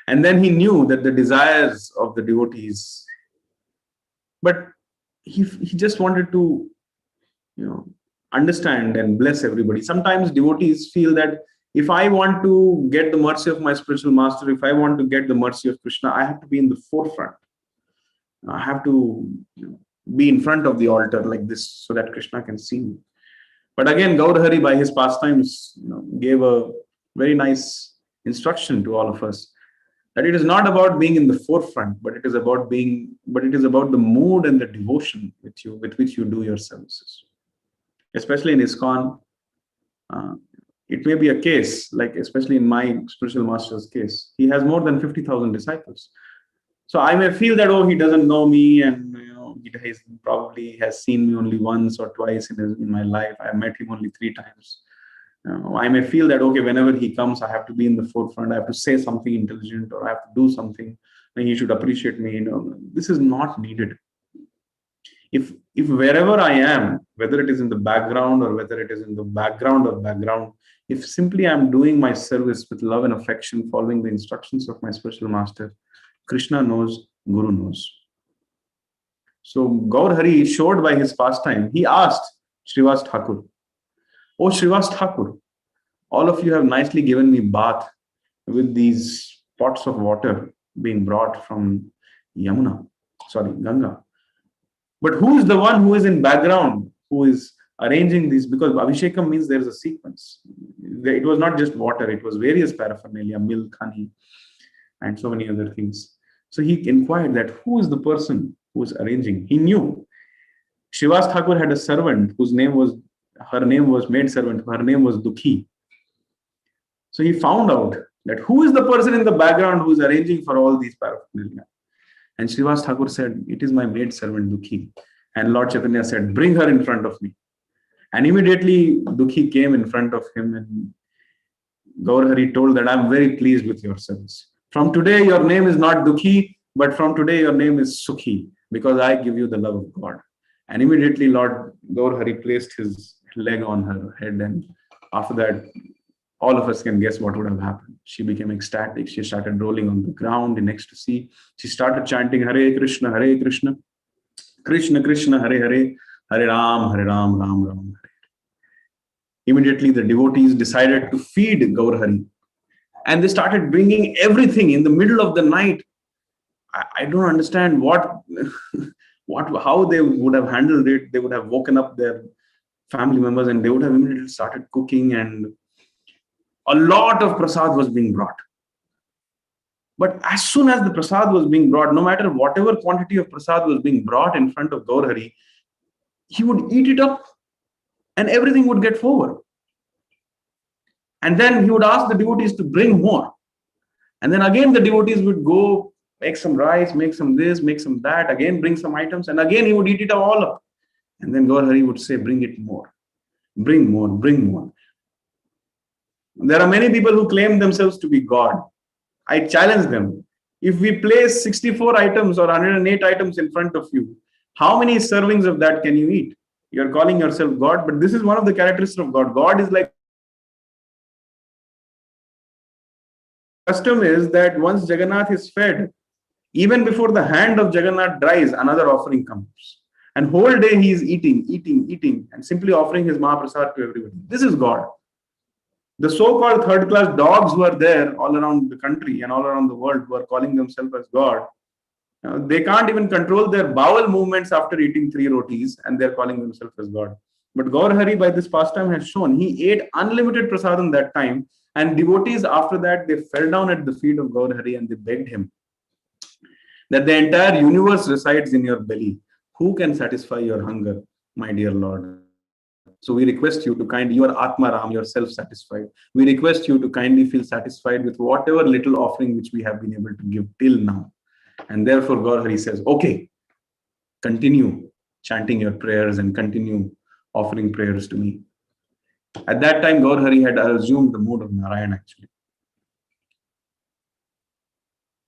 And then he knew that the desires of the devotees, but he just wanted to, understand and bless everybody. Sometimes devotees feel that if I want to get the mercy of my spiritual master, if I want to get the mercy of Krishna, I have to be in the forefront. I have to be in front of the altar like this so that Krishna can see me. But again, Gaur Hari, by his pastimes, gave a very nice instruction to all of us that it is not about being in the forefront, but it is about the mood and the devotion with which you do your services. Especially in ISKCON, it may be a case, like especially in my spiritual master's case, he has more than 50,000 disciples. So I may feel that, he doesn't know me, and he probably has seen me only once or twice in my life. I met him only 3 times. I may feel that, whenever he comes, I have to be in the forefront. I have to say something intelligent, or I have to do something, and he should appreciate me. This is not needed. If wherever I am, whether it is in the background or whether it is in the background of background, if simply I'm doing my service with love and affection, following the instructions of my spiritual master, Krishna knows, Guru knows. So Gaur Hari showed by his pastime, he asked Srivas Thakur, "Oh Srivas Thakur, all of you have nicely given me bath with these pots of water being brought from Ganga. But who is the one who is in background, who is arranging these, because Abhishekam means there is a sequence. It was not just water, it was various paraphernalia, milk, honey, and so many other things. So he inquired that who is the person who is arranging. He knew Srivas Thakur had a servant whose name was, her name was maid servant, her name was Dukhi. So he found out that who is the person in the background who is arranging for all these paraphernalia. And Srivas Thakur said, it is my maid servant Dukhi. And Lord Chaitanya said, bring her in front of me. And immediately Dukhi came in front of him, and Gaurhari told that I'm very pleased with your service. From today, your name is not Dukhi, but from today, your name is Sukhi, because I give you the love of God. And immediately Lord Gaurhari placed his leg on her head. And after that, all of us can guess what would have happened. She became ecstatic. She started rolling on the ground in ecstasy. She started chanting Hare Krishna, Krishna Krishna, Hare Hare, Hare Ram, Ram Ram, Hare. Immediately, the devotees decided to feed Gaurhari. And they started bringing everything in the middle of the night. I don't understand how they would have handled it. They would have woken up their family members and they would have immediately started cooking, and a lot of prasad was being brought. But as soon as the prasad was being brought, no matter whatever quantity of prasad was being brought in front of Gaurhari, he would eat it up and everything would get over. And then he would ask the devotees to bring more. And then again the devotees would go make some rice, make some this, make some that, again bring some items, and again he would eat it all up. And then Gaurhari would say, bring it more, bring more, bring more. There are many people who claim themselves to be God. I challenge them. If we place 64 items or 108 items in front of you, how many servings of that can you eat? You're calling yourself God, but this is one of the characteristics of God. God is like, custom is that once Jagannath is fed, even before the hand of Jagannath dries, another offering comes. And whole day he is eating, and simply offering his Mahaprasad to everybody. This is God. The so-called third-class dogs who are there all around the country and all around the world who are calling themselves as God, they can't even control their bowel movements after eating 3 rotis, and they're calling themselves as God. But Gaurhari, by this pastime, has shown he ate unlimited prasadam that time, and devotees after that, they fell down at the feet of Gaurhari and they begged him that the entire universe resides in your belly. Who can satisfy your hunger, my dear Lord? So we request you to you are Atma Ram, you are self-satisfied. We request you to kindly feel satisfied with whatever little offering which we have been able to give till now. And therefore Gaurhari says, okay, continue chanting your prayers and continue offering prayers to me. At that time, Gaurhari had assumed the mood of Narayan actually.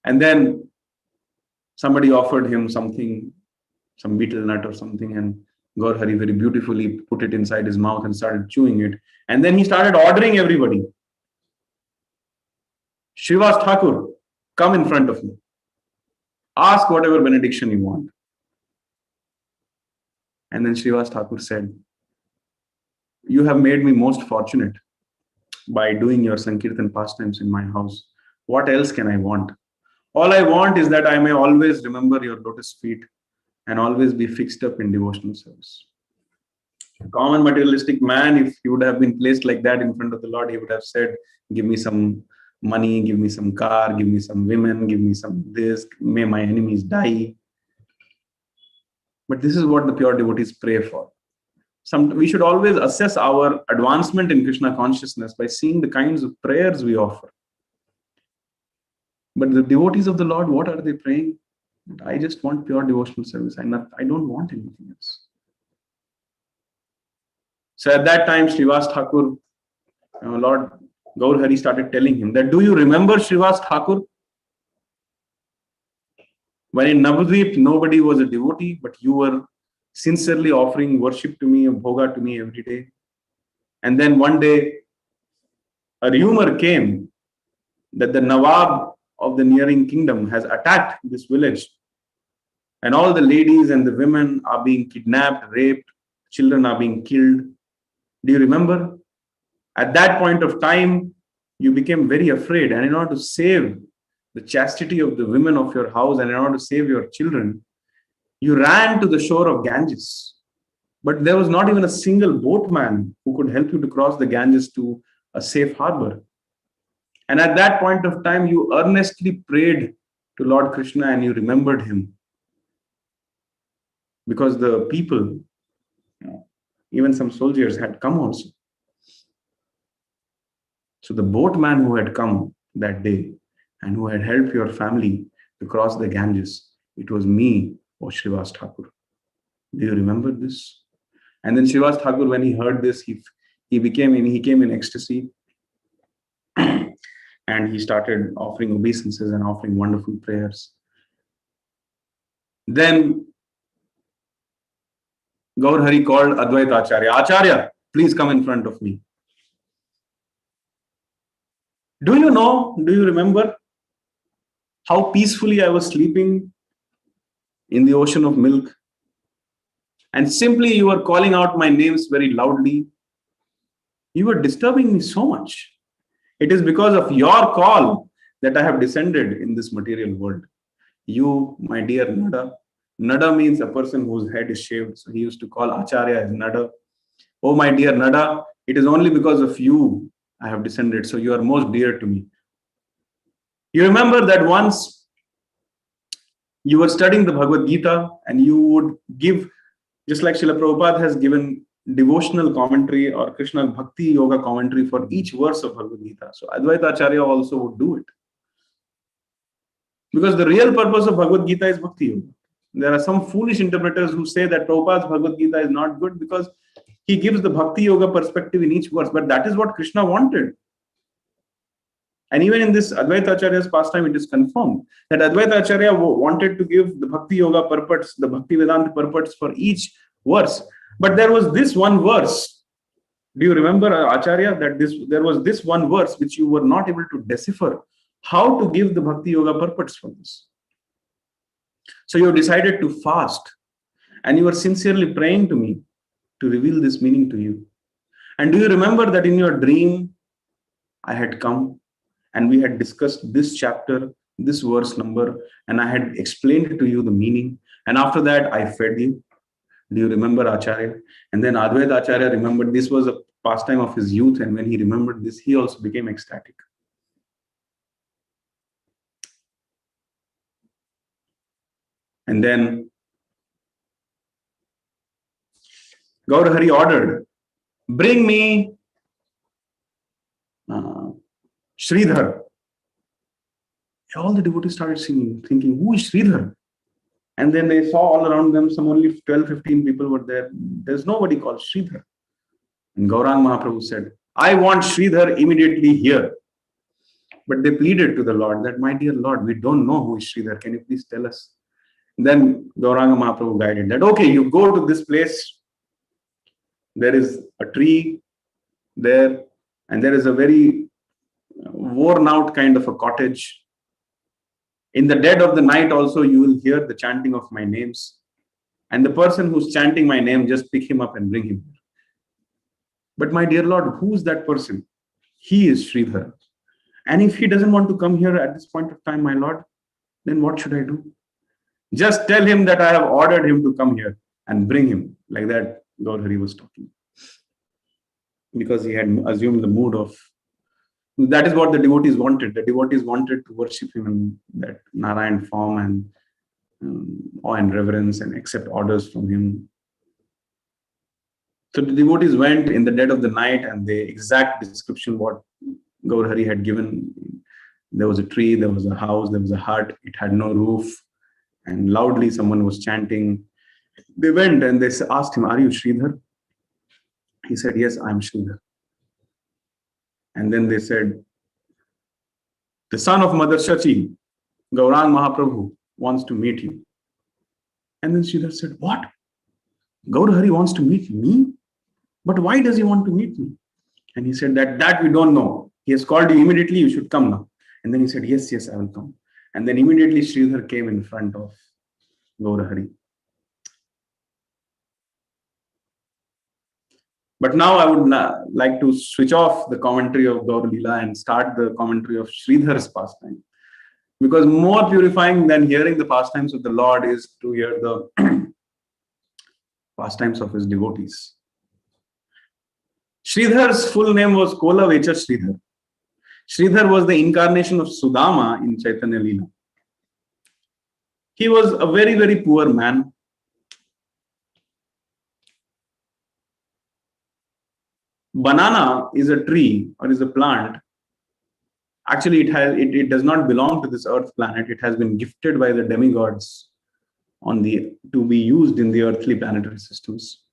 And then somebody offered him something, some betel nut or something, and Gaurhari very beautifully put it inside his mouth and started chewing it. And then he started ordering everybody. Srivas Thakur, come in front of me. Ask whatever benediction you want. And then Srivas Thakur said, you have made me most fortunate by doing your Sankirtan pastimes in my house. What else can I want? All I want is that I may always remember your lotus feet and always be fixed up in devotional service. A common materialistic man, if he would have been placed like that in front of the Lord, he would have said, give me some money, give me some car, give me some women, give me some this, may my enemies die. But this is what the pure devotees pray for. We should always assess our advancement in Krishna consciousness by seeing the kinds of prayers we offer. But the devotees of the Lord, what are they praying? I just want pure devotional service. I don't want anything else. So at that time, Srivas Thakur, Lord Gaurhari started telling him that, do you remember Srivas Thakur? When in Navadvip, nobody was a devotee, but you were sincerely offering worship to me, bhoga to me every day. And then one day, a rumor came that the Nawab of the nearing kingdom has attacked this village. And all the ladies and the women are being kidnapped, raped, children are being killed. Do you remember? At that point of time, you became very afraid. And in order to save the chastity of the women of your house and in order to save your children, you ran to the shore of Ganges. But there was not even a single boatman who could help you to cross the Ganges to a safe harbor. And at that point of time, you earnestly prayed to Lord Krishna and you remembered him. Because the people, even some soldiers, had come also. So the boatman who had come that day and who had helped your family to cross the Ganges, it was me, O Srivas Thakur. Do you remember this? And then Srivas Thakur, when he heard this, he came in ecstasy. And he started offering obeisances and offering wonderful prayers. Then Gaur Hari called Advaita Acharya. Acharya, please come in front of me. Do you remember how peacefully I was sleeping in the ocean of milk? And simply you were calling out my names very loudly. You were disturbing me so much. It is because of your call that I have descended in this material world. You, my dear Nada. Nada means a person whose head is shaved. So he used to call Acharya as Nada. Oh, my dear Nada, it is only because of you I have descended. So you are most dear to me. You remember that once you were studying the Bhagavad Gita and you would give, just like Srila Prabhupada has given devotional commentary or Krishna Bhakti Yoga commentary for each verse of Bhagavad Gita. So Advaita Acharya also would do it. Because the real purpose of Bhagavad Gita is Bhakti Yoga. There are some foolish interpreters who say that Prabhupada's Bhagavad Gita is not good because he gives the Bhakti Yoga perspective in each verse. But that is what Krishna wanted. And even in this Advaita Acharya's pastime, it is confirmed that Advaita Acharya wanted to give the Bhakti Yoga purports, the Bhakti Vedanta purports for each verse. But there was this one verse. Do you remember, Acharya, that there was this one verse which you were not able to decipher how to give the Bhakti Yoga purports for this. So you decided to fast and you were sincerely praying to me to reveal this meaning to you. And do you remember that in your dream, I had come and we had discussed this chapter, this verse number, and I had explained to you the meaning. And after that, I fed you. Do you remember, Acharya? And then Advaita Acharya remembered this was a pastime of his youth. And when he remembered this, he also became ecstatic. And then Gaur Hari ordered, bring me Sridhar. All the devotees started singing, thinking, who is Sridhar? And then they saw all around them, some only 12, 15 people were there. There's nobody called Sridhar. And Gauranga Mahaprabhu said, I want Sridhar immediately here. But they pleaded to the Lord that, my dear Lord, we don't know who is Sridhar. Can you please tell us? Then Gauranga Mahaprabhu guided that, okay, you go to this place. There is a tree there, and there is a very worn out kind of a cottage. In the dead of the night also, you will hear the chanting of my names. And the person who's chanting my name, just pick him up and bring him here. But my dear Lord, who is that person? He is Sridhar. And if he doesn't want to come here at this point of time, my Lord, then what should I do? Just tell him that I have ordered him to come here and bring him. Like that, Gaur Hari was talking. Because he had assumed the mood of, that is what the devotees wanted. The devotees wanted to worship him in that Narayan form and awe and reverence and accept orders from him. So the devotees went in the dead of the night and the exact description what Gaur Hari had given. There was a tree, there was a house, there was a hut, it had no roof. And loudly someone was chanting. They went and they asked him, are you Sridhar? He said, yes, I'm Sridhar. And then they said, the son of Mother Shachi, Gauranga Mahaprabhu, wants to meet you. And then Sridhar said, what? Gaur Hari wants to meet me? But why does he want to meet me? And he said that we don't know. He has called you immediately, you should come now. And then he said, yes, I will come. And then immediately Sridhar came in front of Gaur Hari. But now I would like to switch off the commentary of Gaur Leela and start the commentary of Sridhar's pastime. Because more purifying than hearing the pastimes of the Lord is to hear the pastimes of his devotees. Sridhar's full name was Kolavecha Sridhar. Sridhar was the incarnation of Sudama in Chaitanya Leela. He was a very, very poor man. Banana is a tree or is a plant. Actually, it does not belong to this earth planet. It has been gifted by the demigods to be used in the earthly planetary systems.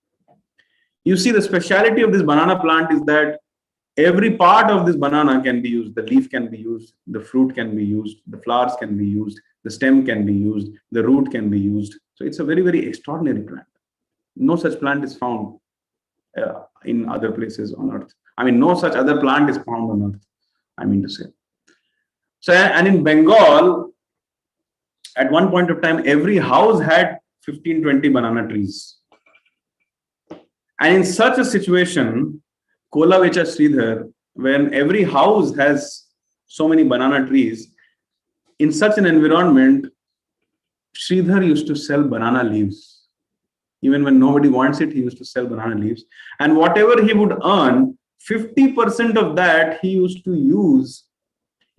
You see, the speciality of this banana plant is that every part of this banana can be used. The leaf can be used, the fruit can be used, the flowers can be used, the stem can be used, the root can be used. So it's a very, very extraordinary plant. No such plant is found in other places on earth. I mean, no such other plant is found on earth, I mean to say. So, and in Bengal, at one point of time, every house had 15-20 banana trees. And in such a situation, Kolavecha Sridhar, when every house has so many banana trees, in such an environment, Sridhar used to sell banana leaves. Even when nobody wants it, he used to sell banana leaves. And whatever he would earn, 50% of that he used to use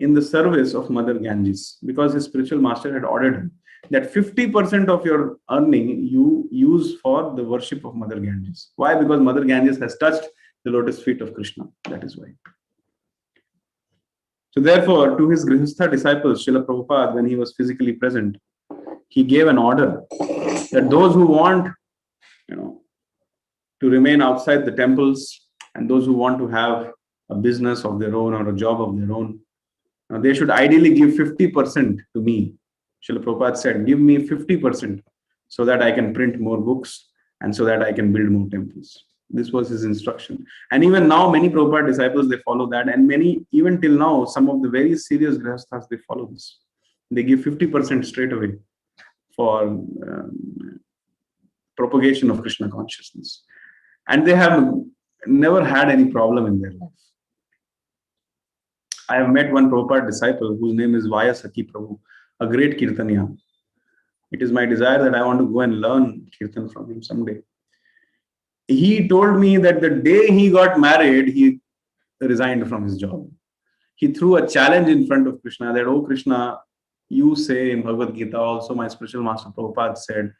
in the service of Mother Ganges, because his spiritual master had ordered him that 50% of your earning you use for the worship of Mother Ganges. Why? Because Mother Ganges has touched the lotus feet of Krishna. That is why. So therefore, to his Grihastha disciples, Srila Prabhupada, when he was physically present, he gave an order that those who want, to remain outside the temples, and those who want to have a business of their own or a job of their own, they should ideally give 50% to me. Srila Prabhupada said, give me 50% so that I can print more books and so that I can build more temples. This was his instruction. And even now, many Prabhupada disciples, they follow that. And many, even till now, some of the very serious Grihasthas, they follow this. They give 50% straight away for propagation of Krishna consciousness. And they have never had any problem in their life. I have met one Prabhupada disciple whose name is Vayasaki Prabhu, a great Kirtaniya. It is my desire that I want to go and learn Kirtan from him someday. He told me that the day he got married, he resigned from his job. He threw a challenge in front of Krishna that, oh Krishna, you say in Bhagavad Gita, also my spiritual master Prabhupada said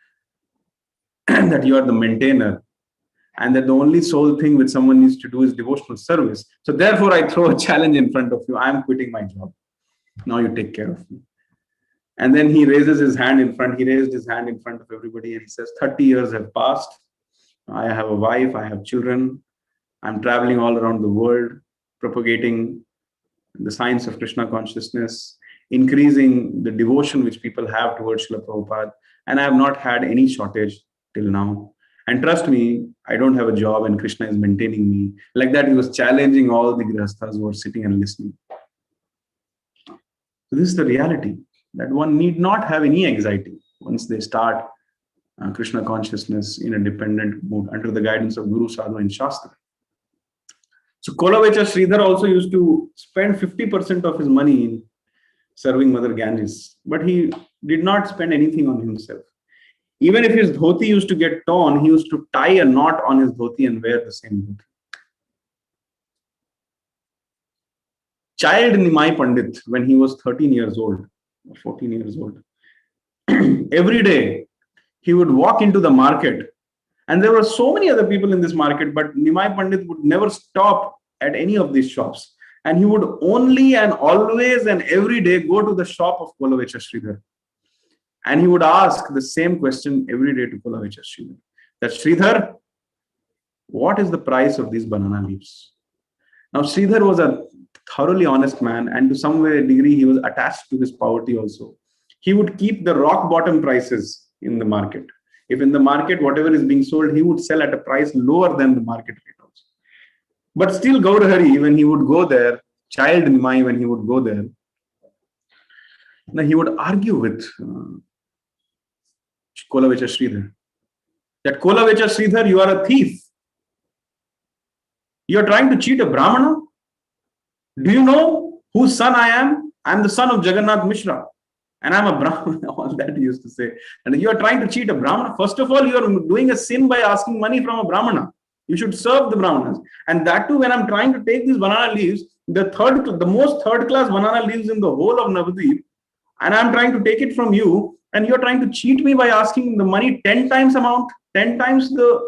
that you are the maintainer, and that the only sole thing which someone needs to do is devotional service. So therefore, I throw a challenge in front of you. I am quitting my job. Now you take care of me. And then he raises his hand in front. He raised his hand in front of everybody and he says, 30 years have passed. I have a wife. I have children. I'm traveling all around the world, propagating the science of Krishna consciousness, increasing the devotion which people have towards Srila Prabhupada. And I have not had any shortage till now. And trust me, I don't have a job and Krishna is maintaining me. Like that, he was challenging all the Grihasthas who were sitting and listening. So this is the reality, that one need not have any anxiety once they start Krishna consciousness in a dependent mood under the guidance of Guru, Sadhu and Shastra. So Kolavecha Sridhar also used to spend 50% of his money in serving Mother Ganges, but he did not spend anything on himself. Even if his dhoti used to get torn, he used to tie a knot on his dhoti and wear the same dhoti. Child Nimai Pandit, when he was 13 years old, or 14 years old, every day he would walk into the market, and there were so many other people in this market, but Nimai Pandit would never stop at any of these shops. And he would only and always and every day go to the shop of Kolavecha Sridhar. And he would ask the same question every day to Kolavecha Sridhar. That Sridhar, what is the price of these banana leaves? Now Sridhar was a thoroughly honest man, and to some degree he was attached to his poverty also. He would keep the rock bottom prices in the market. If in the market whatever is being sold, he would sell at a price lower than the market rate also. But still Gaurahari, when he would go there, child Nimai, when he would go there, now he would argue with Kolavecha Sridhar. That Kolavecha Sridhar, you are a thief. You are trying to cheat a Brahmana. Do you know whose son I am? I am the son of Jagannath Mishra. And I'm a Brahmana, all that he used to say. And you are trying to cheat a Brahmana. First of all, you are doing a sin by asking money from a Brahmana. You should serve the Brahmanas. And that too, when I'm trying to take these banana leaves, the most third class banana leaves in the whole of Navadvip, and I'm trying to take it from you, and you're trying to cheat me by asking the money 10 times amount, 10 times the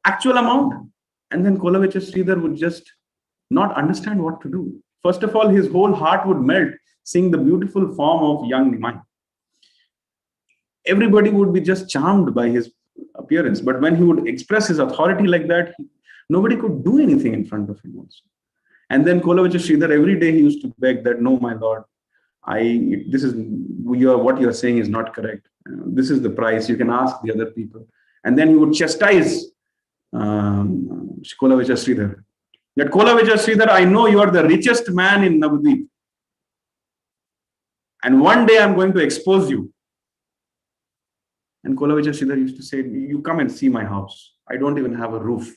actual amount. And then Kolavecha Sridhar would just not understand what to do. First of all, his whole heart would melt seeing the beautiful form of young Nimai. Everybody would be just charmed by his appearance. But when he would express his authority like that, nobody could do anything in front of him also. And then Kolavecha Sridhar, every day he used to beg that, no, my lord, what you're saying is not correct. This is the price. You can ask the other people. And then he would chastise Kolavecha Sridhar. That Kolavecha Sridhar, I know you are the richest man in Navadvip. And one day I'm going to expose you. And Kolavecha Sridhar used to say, you come and see my house. I don't even have a roof.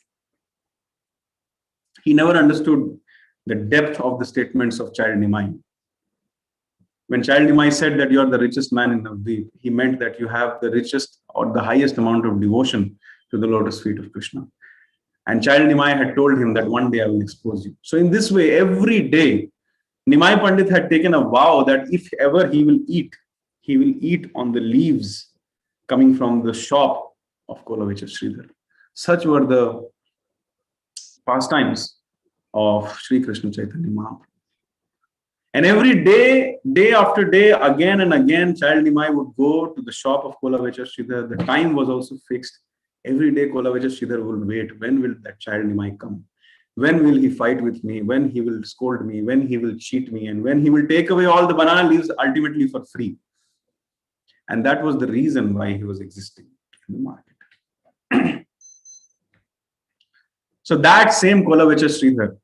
He never understood the depth of the statements of Child Nimai. When Child Nimai said that you are the richest man in Navadvip, he meant that you have the richest or the highest amount of devotion to the lotus feet of Krishna. And Child Nimai had told him that one day I will expose you. So in this way, every day, Nimai Pandit had taken a vow that if ever he will eat on the leaves coming from the shop of Kolavecha Sridhar. Such were the pastimes of Sri Krishna Chaitanya Mahaprabhu. And every day, day after day, again and again, Child Nimai would go to the shop of Kolavecha Sridhar. The time was also fixed. Every day, Kolavecha Sridhar would wait. When will that Child Nimai come? When will he fight with me? When he will scold me? When he will cheat me? And when he will take away all the banana leaves ultimately for free? And that was the reason why he was existing in the market. So that same Kolavecha Sridhar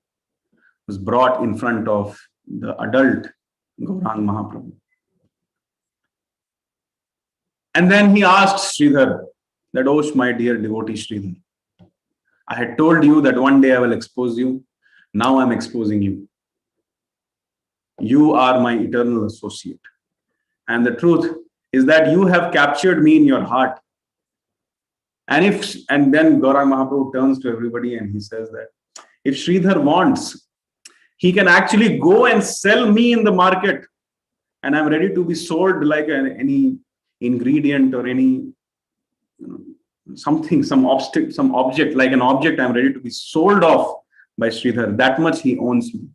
was brought in front of the adult Gauranga Mahaprabhu. And then he asked Sridhar that, oh, my dear devotee Sridhar, I had told you that one day I will expose you. Now I'm exposing you. You are my eternal associate. And the truth is that you have captured me in your heart. And then Gauranga Mahaprabhu turns to everybody and he says that if Sridhar wants, he can actually go and sell me in the market. And I'm ready to be sold like any ingredient or any something, some object, like an object. I'm ready to be sold off by Sridhar. That much he owns me.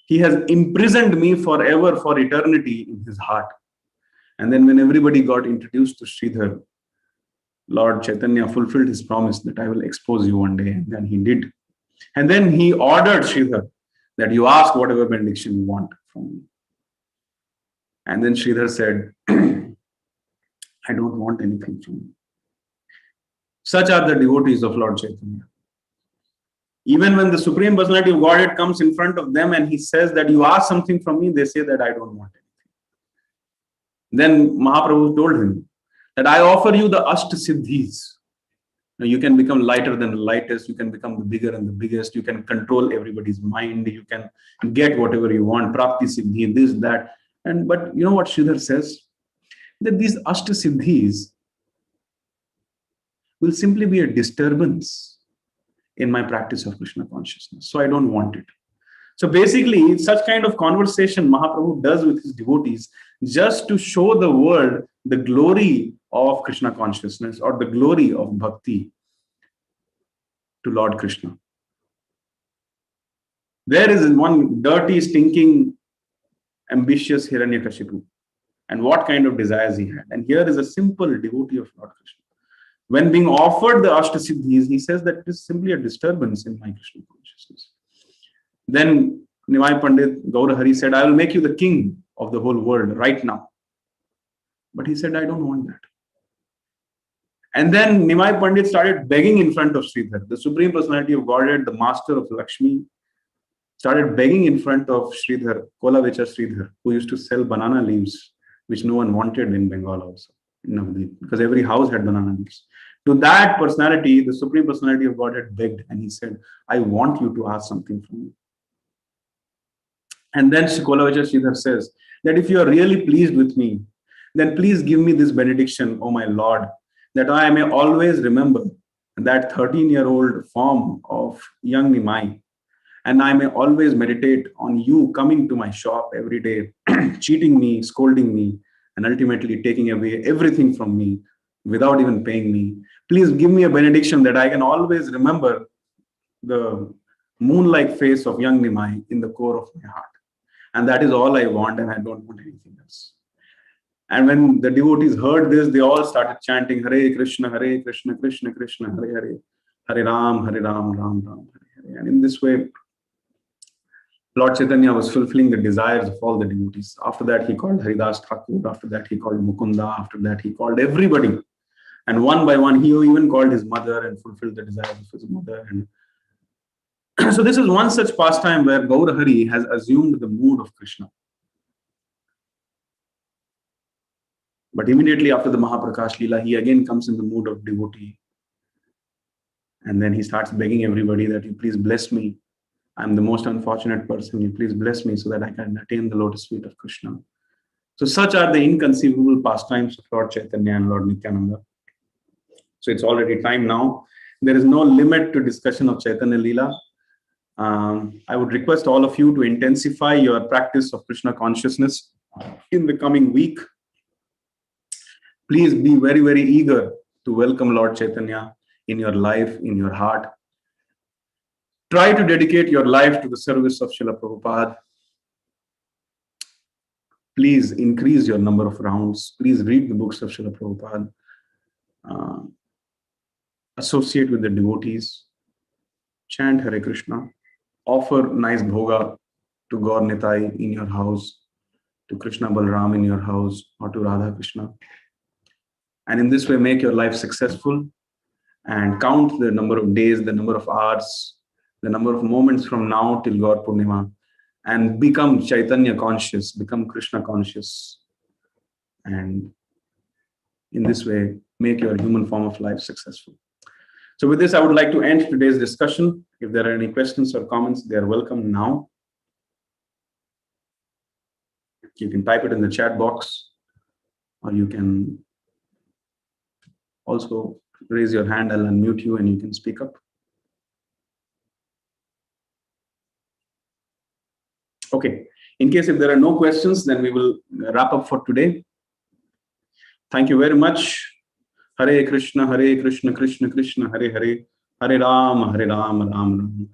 He has imprisoned me forever, for eternity in his heart. And then when everybody got introduced to Sridhar, Lord Chaitanya fulfilled his promise that I will expose you one day. And then he did. And then he ordered Sridhar that you ask whatever benediction you want from me. And then Sridhar said, I don't want anything from you. Such are the devotees of Lord Chaitanya. Even when the Supreme Personality of Godhead comes in front of them and he says that you ask something from me, they say that I don't want anything. Then Mahaprabhu told him that I offer you the Ashta Siddhis. Now you can become lighter than the lightest, you can become the bigger and the biggest, you can control everybody's mind, you can get whatever you want, Prapti Siddhi, this, that. But you know what Sridhar says? That these Ashta Siddhis will simply be a disturbance in my practice of Krishna consciousness. So I don't want it. So basically, such kind of conversation Mahaprabhu does with his devotees just to show the world the glory of Krishna consciousness or the glory of bhakti to Lord Krishna. There is one dirty, stinking, ambitious Hiranyakashipu, and what kind of desires he had. And here is a simple devotee of Lord Krishna. When being offered the Ashtasiddhis, he says that it is simply a disturbance in my Krishna consciousness. Then Nimai Pandit Gaurahari said, I will make you the king of the whole world right now. But he said, I don't want that. And then Nimai Pandit started begging in front of Sridhar, the Supreme Personality of Godhead, the master of Lakshmi, started begging in front of Sridhar, Kolavecha Sridhar, who used to sell banana leaves, which no one wanted in Bengal also, in Navadvip, because every house had banana leaves. To that personality, the Supreme Personality of Godhead begged, and he said, I want you to ask something from me. And then Kolavachar Sridhar says that if you are really pleased with me, then please give me this benediction, O my Lord, that I may always remember that 13-year-old form of young Nimai, and I may always meditate on you coming to my shop every day, cheating me, scolding me, and ultimately taking away everything from me without even paying me. Please give me a benediction that I can always remember the moon-like face of young Nimai in the core of my heart. And that is all I want, and I don't want anything else. And when the devotees heard this, they all started chanting Hare Krishna, Krishna Krishna, Hare Hare, Hare Ram, Ram Ram, Hare Hare. And in this way, Lord Chaitanya was fulfilling the desires of all the devotees. After that, he called Haridas Thakur. After that, he called Mukunda. After that, he called everybody. And one by one, he even called his mother and fulfilled the desires of his mother. And so this is one such pastime where Gaur Hari has assumed the mood of Krishna. But immediately after the Mahaprakash Leela, he again comes in the mood of devotee. And then he starts begging everybody that you please bless me. I'm the most unfortunate person. You please bless me so that I can attain the lotus feet of Krishna. So such are the inconceivable pastimes of Lord Chaitanya and Lord Nityananda. So it's already time now. There is no limit to discussion of Chaitanya Leela. I would request all of you to intensify your practice of Krishna consciousness in the coming week. Please be very, very eager to welcome Lord Chaitanya in your life, in your heart. Try to dedicate your life to the service of Srila Prabhupada. Please increase your number of rounds. Please read the books of Srila Prabhupada. Associate with the devotees. Chant Hare Krishna. Offer nice bhoga to Gaur Nitai in your house, to Krishna Balram in your house, or to Radha Krishna. And in this way, make your life successful and count the number of days, the number of hours, the number of moments from now till Gaur Purnima, and become Chaitanya conscious, become Krishna conscious. And in this way, make your human form of life successful. So with this, I would like to end today's discussion. If there are any questions or comments, they are welcome now. You can type it in the chat box, or you can also raise your hand. I'll unmute you and you can speak up. Okay. In case if there are no questions, then we will wrap up for today. Thank you very much. Hare Krishna, Krishna Krishna, Hare Hare, Hare Ram, Ram Ram.